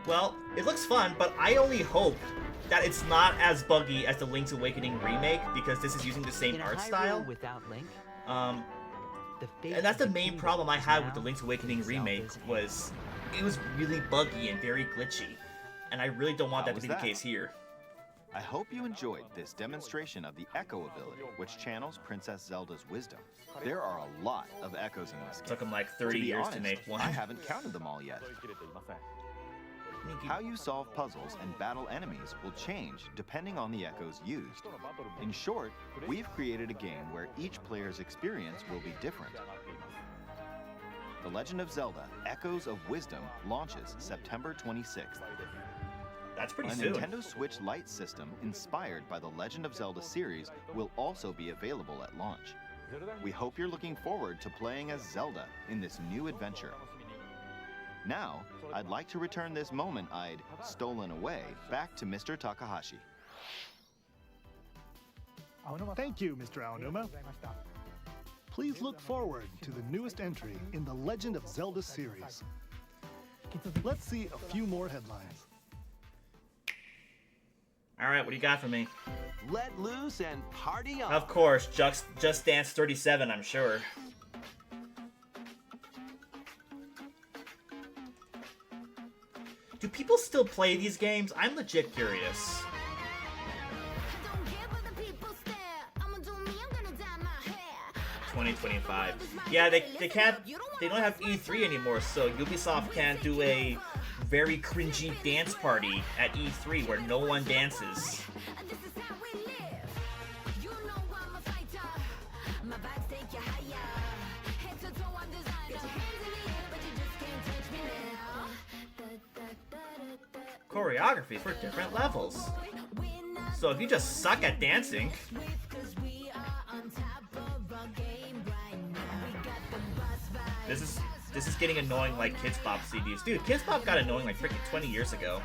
Well, it looks fun, but I only hope that it's not as buggy as the Link's Awakening remake, because this is using the same In art Hyrule style. without Link, Um, the fate and that's of the the main kingdom problem I is had with the now Link's Awakening in remake, Zelda's was it was really buggy and very glitchy. and I really don't want How that to was be the case here. I hope you enjoyed this demonstration of the Echo ability, which channels Princess Zelda's wisdom. There are a lot of echoes in this game. Took him like 30 be years honest, to make one. I haven't counted them all yet. How you solve puzzles and battle enemies will change depending on the echoes used. In short, we've created a game where each player's experience will be different. The Legend of Zelda: Echoes of Wisdom launches September 26th. That's pretty A soon. Nintendo Switch Lite system inspired by the Legend of Zelda series will also be available at launch. We hope you're looking forward to playing as Zelda in this new adventure. Now, I'd like to return this moment I'd stolen away back to Mr. Takahashi. Thank you, Mr. Aonuma. Please look forward to the newest entry in the Legend of Zelda series. Let's see a few more headlines. All right, what do you got for me? Let loose and party on. Of course, Just Dance 37, I'm sure. Do people still play these games? I'm legit curious. 2025. Yeah, they don't have E3 anymore, so Ubisoft can't do a very cringy dance party at E3 where no one dances. Choreography for different levels. So if you just suck at dancing, this is getting annoying like Kids Bop CDs. Dude, Kids Bop got annoying like freaking 20 years ago.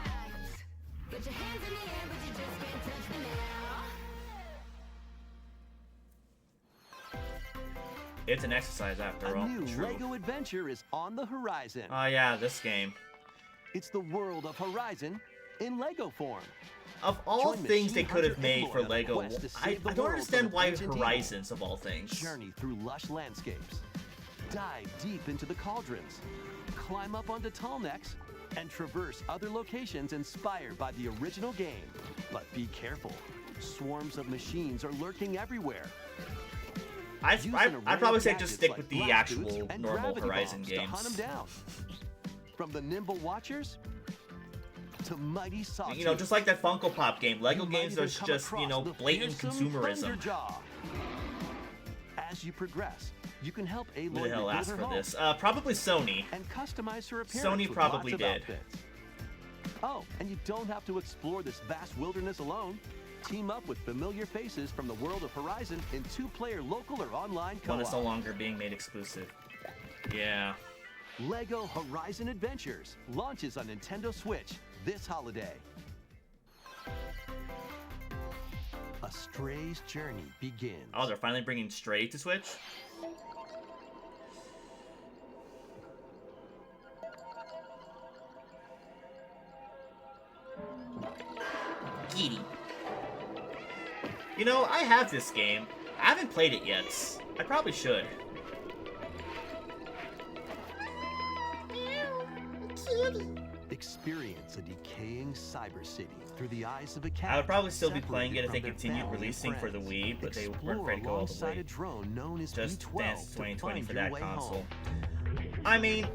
It's an exercise after all. A new True. Lego adventure is on the horizon. Oh yeah, this game. It's the world of Horizon in Lego form. Of all Join things they Machine could have Hunter made Aloy for on a Lego, quest to I save the don't world understand from why Resident Evil. Horizons of all things. Journey through lush landscapes. Dive deep into the cauldrons. Climb up onto tall necks and traverse other locations inspired by the original game. But be careful. Swarms of machines are lurking everywhere. I'd Using probably say array just of stick gadgets with the like blast boots actual and normal gravity Horizon bombs games. to hunt them down. From the nimble watchers to mighty sawtooths. You know, just like that Funko Pop game. Lego You might games even are come just, you across know, the blatant fearsome consumerism. Thunderjaw. As you progress, you can help Aloy Who the hell rebuild asked her for home this? Probably Sony. and customize her appearance. Sony with probably lots of did. outfits. Oh, and you don't have to explore this vast wilderness alone. Team up with familiar faces from the world of Horizon in 2-player local or online One is no co-op. longer being made exclusive. Yeah. Lego Horizon Adventures launches on Nintendo Switch this holiday. A stray's journey begins. Oh, they're finally bringing Stray to Switch? Giddy. You know, I have this game. I haven't played it yet. I probably should. Experience a decaying cyber city through the eyes of a cat. I would probably still be separated playing it if they from their continued family and releasing for the friends. Wii, but they weren't Explore ready to go all the alongside way. a drone known as Just B12 Dance to 2020 find for your that way console. home. I mean,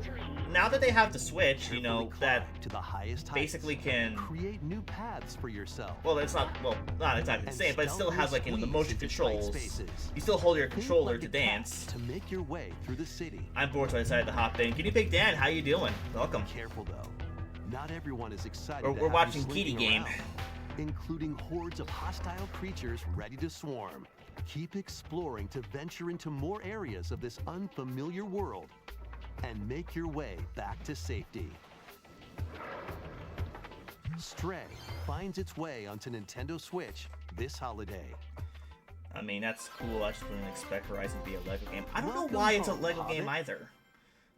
now that they have the Switch, you know, Carefully that climb to the highest heights. basically can... Create new paths for yourself. Well, it's not, well, not exactly the And same, but it still has, like, you know, the motion squeeze into tight controls. spaces. You still hold your Think controller like to a cat dance. to make your way through the city. I'm bored, so I decided to hop in. Guinea Pig Dan, how you doing? Welcome. Careful though. Not everyone is excited. We're to have watching you Kitty slinking Game. around, including hordes of hostile creatures ready to swarm. Keep exploring to venture into more areas of this unfamiliar world and make your way back to safety. Stray finds its way onto Nintendo Switch this holiday. I mean, that's cool. I just wouldn't expect Horizon to be a Lego game. I don't know Welcome why it's a home, Lego game Hobbit. either.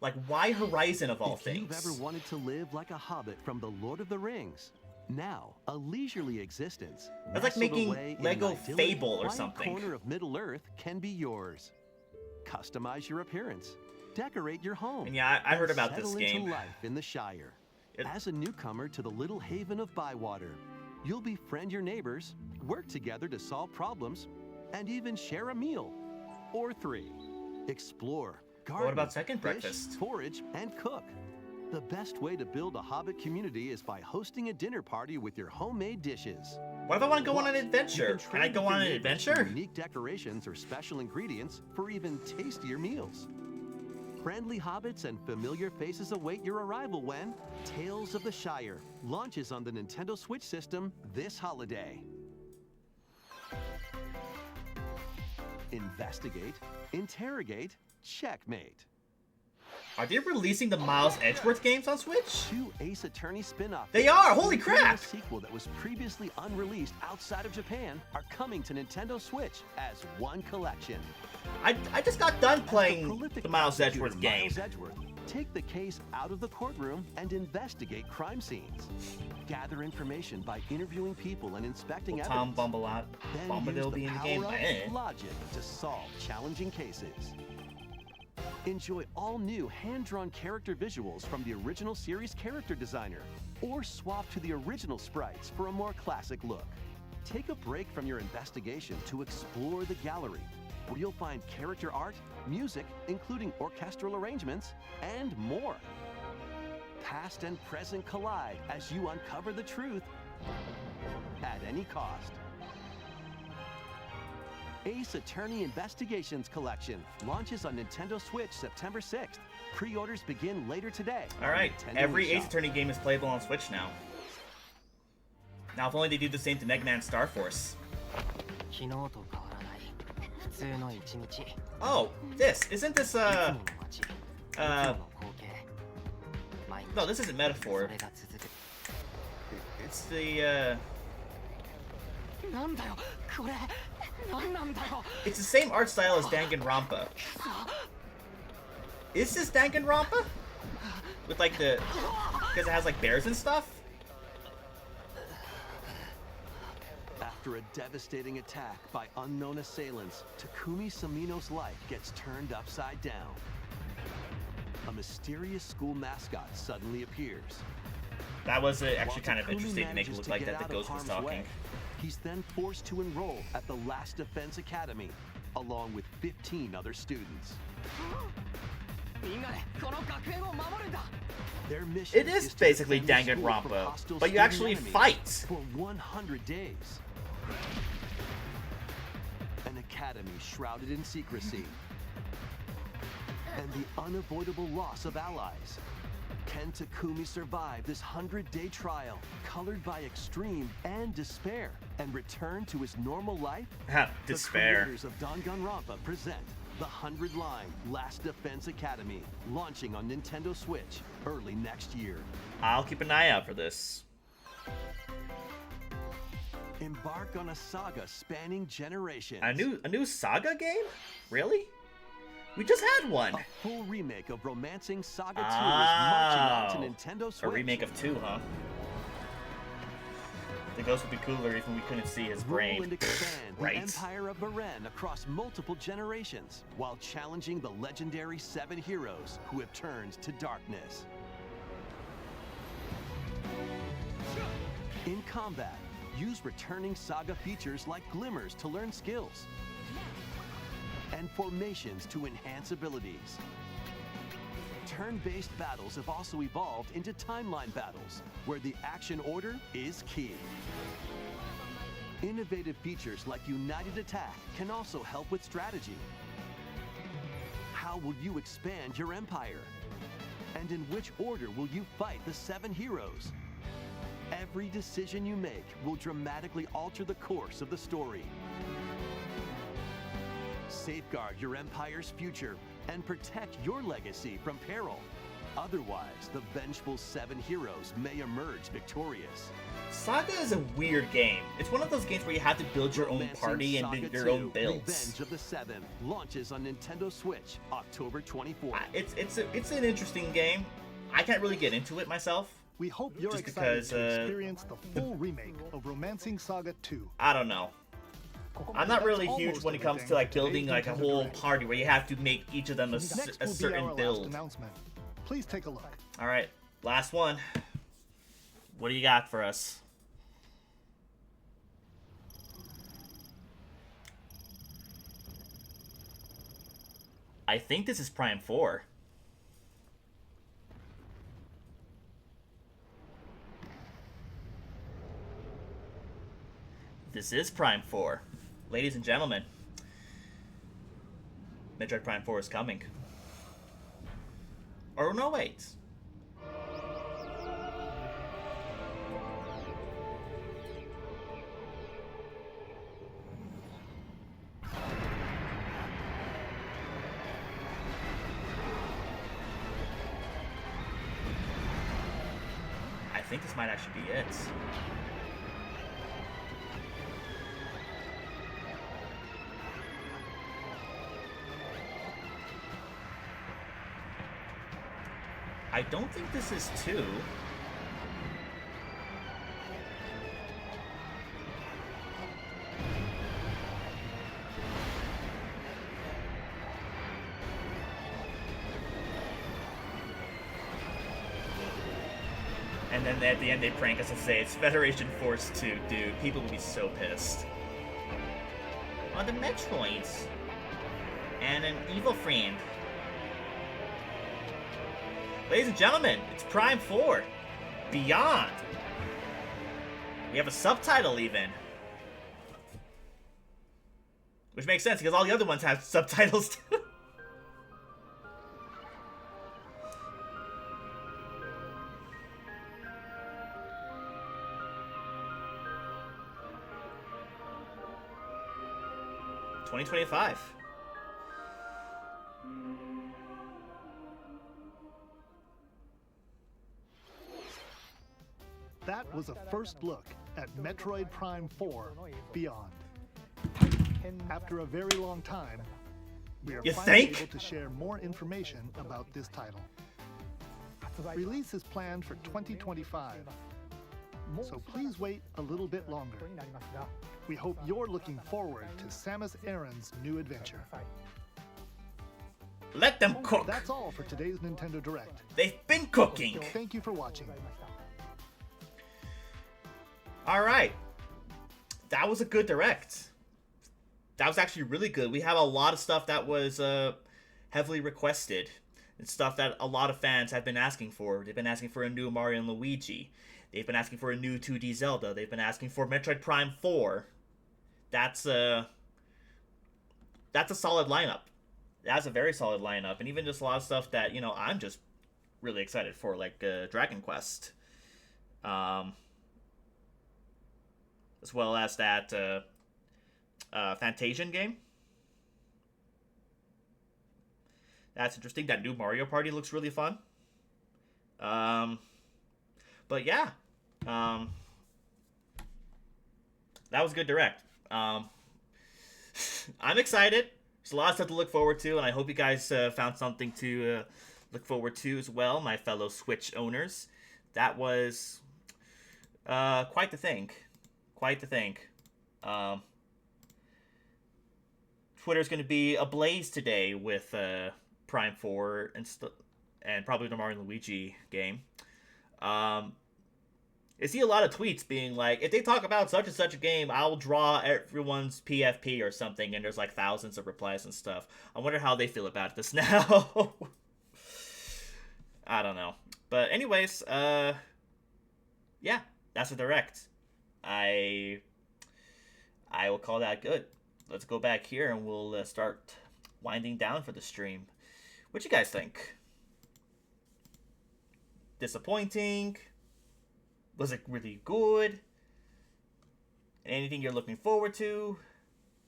Like, why Horizon of all If things? you've ever wanted to live like a hobbit from the Lord of the Rings, now a leisurely existence, That's like nestled making away in Lego an idyllic, Fable or quiet something. corner of Middle Earth can be yours. Customize your appearance, decorate your home, And yeah, I heard and about this settle game. into life in the Shire. As a newcomer to the little haven of Bywater, you'll befriend your neighbors, work together to solve problems, and even share a meal. Or 3. Explore, garden, What about second fish, breakfast? forage, and cook. The best way to build a Hobbit community is by hosting a dinner party with your homemade dishes. What if I want to go on an Plus, adventure? you Can I trade go with on your an neighbors for adventure? Unique decorations or special ingredients for even tastier meals. Friendly hobbits and familiar faces await your arrival when Tales of the Shire launches on the Nintendo Switch system this holiday. Investigate, interrogate, checkmate. Are they releasing the Miles Edgeworth games on Switch? 2 Ace Attorney spin-off They games, are! Holy including crap! A sequel that was previously unreleased outside of Japan are coming to Nintendo Switch as one collection. I just got done playing Prolific the Miles prosecutor Edgeworth game. Miles Edgeworth, take the case out of the courtroom and investigate crime scenes. Gather information by interviewing people and inspecting Will evidence. Tom Then Bombadil use be the in the game? power of Eh. logic to solve challenging cases. Enjoy all new hand-drawn character visuals from the original series character designer, or swap to the original sprites for a more classic look. Take a break from your investigation to explore the gallery, where you'll find character art, music, including orchestral arrangements, and more. Past and present collide as you uncover the truth at any cost. Ace Attorney Investigations Collection launches on Nintendo Switch September 6th. Pre-orders begin later today. on Alright, Nintendo every eShop. Ace Attorney game is playable on Switch now. Now, if only they do the same to Mega Man Star Force. Oh, this. Isn't this, no, this isn't Metaphor. It's the, it's the same art style as Danganronpa. Is this Danganronpa? With like the... Because it has like bears and stuff? After a devastating attack by unknown assailants, Takumi Samino's life gets turned upside down. A mysterious school mascot suddenly appears. That was actually While kind of Takumi interesting to make it manages look to like get that the out of ghost was harm's talking. way, he's then forced to enroll at the Last Defense Academy, along with 15 other students. Their mission It is to basically defend the school from Danganronpa, hostile but you student actually enemies fight. for 100 days. An academy shrouded in secrecy. And the unavoidable loss of allies. Can Takumi survive this 100-day trial, colored by extreme and despair, and return to his normal life? Despair. The creators of Danganronpa present the 100-line Last Defense Academy, launching on Nintendo Switch early next year. I'll keep an eye out for this. Embark on a saga spanning generations. A new Saga game? Really? We just had one. A full remake of Romancing Saga 2 is marching on to Nintendo Switch. A remake of 2, huh? The ghost would be cooler if we couldn't see his brain. Rule and expand Right. the Empire of Beren across multiple generations, while challenging the legendary 7 heroes who have turned to darkness. In combat, use returning Saga features like glimmers to learn skills, and formations to enhance abilities. Turn-based battles have also evolved into timeline battles, where the action order is key. Innovative features like United Attack can also help with strategy. How will you expand your empire? And in which order will you fight the 7 heroes? Every decision you make will dramatically alter the course of the story. Safeguard your empire's future and protect your legacy from peril. Otherwise, the vengeful 7 heroes may emerge victorious. Saga is a weird game. It's one of those games where you have to build your own Romancing party and Saga build your 2, own builds. Revenge of the 7 launches on Nintendo Switch October 24th. It's an interesting game. I can't really get into it myself. We hope you're Just excited because, to experience the full remake of Romancing Saga 2. I don't know. I'm not really huge when it comes to like building like a whole party where you have to make each of them a Next will be our certain last build. announcement. Please take a look. All right, last one. What do you got for us? I think this is Prime 4. This is Prime 4. Ladies and gentlemen, Metroid Prime 4 is coming. Or no, wait. I think this might actually be it. I don't think this is 2. And then at the end they prank us and say it's Federation Force 2. Dude, people would be so pissed. On the Metroids. And an evil friend. Ladies and gentlemen, it's Prime 4. Beyond. We have a subtitle even. Which makes sense because all the other ones have subtitles too. $2025. That was a first look at Metroid Prime 4 Beyond. After a very long time, we are finally able to share more information about this title. Release is planned for 2025, so please wait a little bit longer. We hope you're looking forward to Samus Aran's new adventure. Let them cook. That's all for today's Nintendo Direct. They've been cooking. Thank you for watching. Alright. That was a good Direct. That was actually really good. We have a lot of stuff that was heavily requested. And stuff that a lot of fans have been asking for. They've been asking for a new Mario and Luigi. They've been asking for a new 2D Zelda. They've been asking for Metroid Prime 4. That's a solid lineup. That's a very solid lineup. And even just a lot of stuff that, you know, I'm just really excited for, like Dragon Quest. As well as that Fantasian game. That's interesting. That new Mario Party looks really fun. But yeah. That was a good Direct. I'm excited. There's a lot of stuff to look forward to, and I hope you guys found something to look forward to as well, my fellow Switch owners. That was quite the thing. Quite the thing. Twitter's going to be ablaze today with Prime 4 and probably the Mario and Luigi game. I see a lot of tweets being like, if they talk about such and such a game, I'll draw everyone's PFP or something, and there's like thousands of replies and stuff. I wonder how they feel about this now. I don't know. But anyways, yeah, that's a Direct. I will call that good. Let's go back here and we'll start winding down for the stream. What you guys think? Disappointing? Was it really good? Anything you're looking forward to?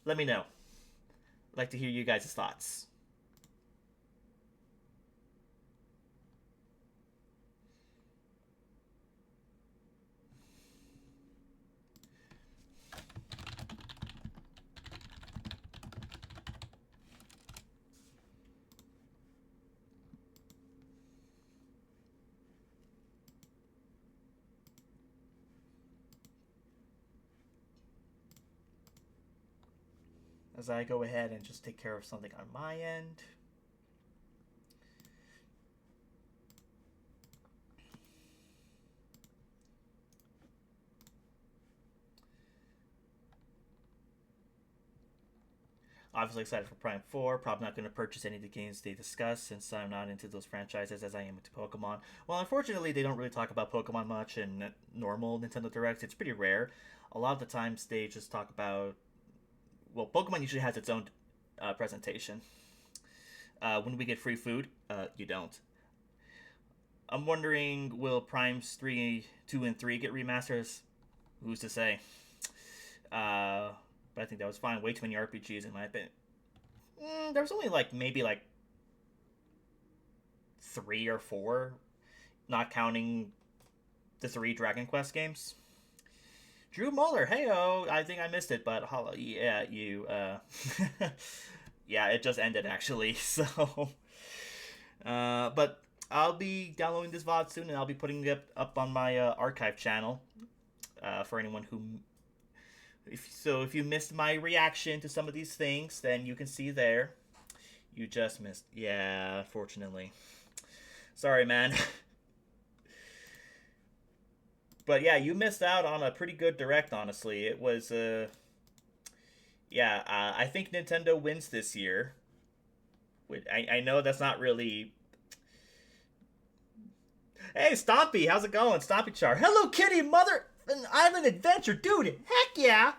Let me know. I'd like to hear you guys' thoughts. As I go ahead and just take care of something on my end. Obviously excited for Prime 4. Probably not going to purchase any of the games they discuss since I'm not into those franchises as I am into Pokemon. Well, unfortunately, they don't really talk about Pokemon much in normal Nintendo Directs. It's pretty rare. A lot of the times they just talk about... Well, Pokemon usually has its own presentation. When we get free food, you don't. I'm wondering, will Primes 3, 2, and 3 get remasters? Who's to say? But I think that was fine. Way too many RPGs in my opinion. There was only maybe 3 or 4, not counting the 3 Dragon Quest games. Drew Muller, heyo, I think I missed it, but yeah, you, yeah, it just ended actually, so, but I'll be downloading this VOD soon, and I'll be putting it up on my archive channel, for anyone who, if you missed my reaction to some of these things, then you can see there. You just missed, yeah, unfortunately. Sorry, man. But yeah, you missed out on a pretty good Direct, honestly. It was, yeah, I think Nintendo wins this year. I know that's not really... Hey, Stompy, how's it going? Stompy Char. Hello, Kitty, Mother... An Island Adventure. Dude, heck yeah!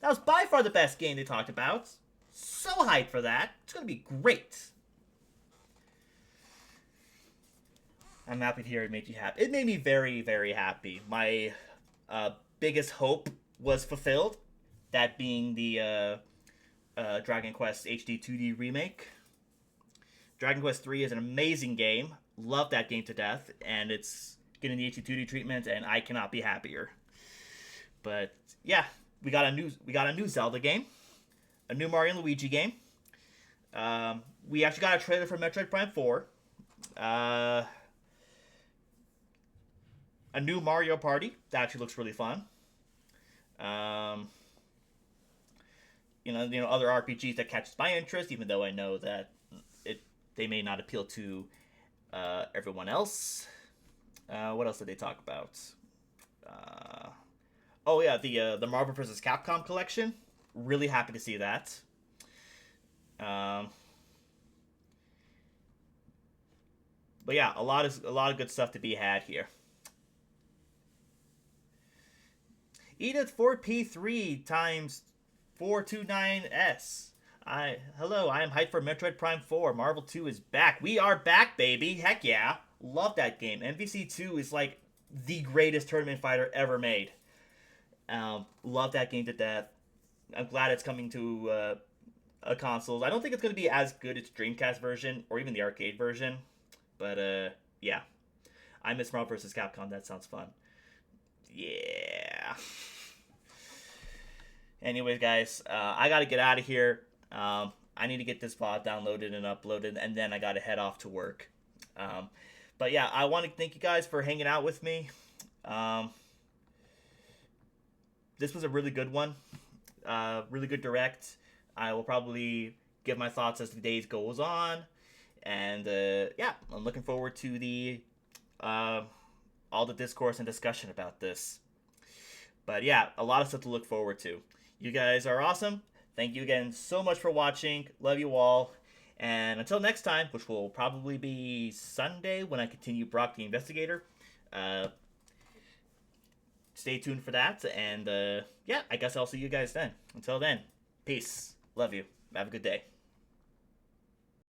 That was by far the best game they talked about. So hyped for that. It's gonna be great. I'm happy to hear it made you happy. It made me very, very happy. My biggest hope was fulfilled. That being the Dragon Quest HD 2D remake. Dragon Quest 3 is an amazing game. Love that game to death. And it's getting the HD 2D treatment, and I cannot be happier. But yeah, we got a new Zelda game. A new Mario and Luigi game. We actually got a trailer for Metroid Prime 4. A new Mario Party that actually looks really fun. You know, other RPGs that catches my interest, even though I know that they may not appeal to everyone else. What else did they talk about? Oh yeah, the Marvel vs. Capcom collection. Really happy to see that. But yeah, a lot of good stuff to be had here. Edith 4P3 times 429S. Hello, I am hyped for Metroid Prime 4. Marvel 2 is back. We are back, baby. Heck yeah. Love that game. MVC 2 is like the greatest tournament fighter ever made. Love that game to death. I'm glad it's coming to a consoles. I don't think it's going to be as good as Dreamcast version or even the arcade version. But yeah. I miss Marvel vs. Capcom. That sounds fun. Yeah. Anyways, guys, I gotta get out of here. I need to get this VOD downloaded and uploaded, and then I gotta head off to work. But yeah, I want to thank you guys for hanging out with me. This was a really good one. Really good Direct. I will probably give my thoughts as the days goes on. And yeah, I'm looking forward to the all the discourse and discussion about this. But yeah, a lot of stuff to look forward to. You guys are awesome. Thank you again so much for watching. Love you all. And until next time, which will probably be Sunday when I continue Brock the Investigator. Stay tuned for that. And yeah, I guess I'll see you guys then. Until then, peace. Love you. Have a good day.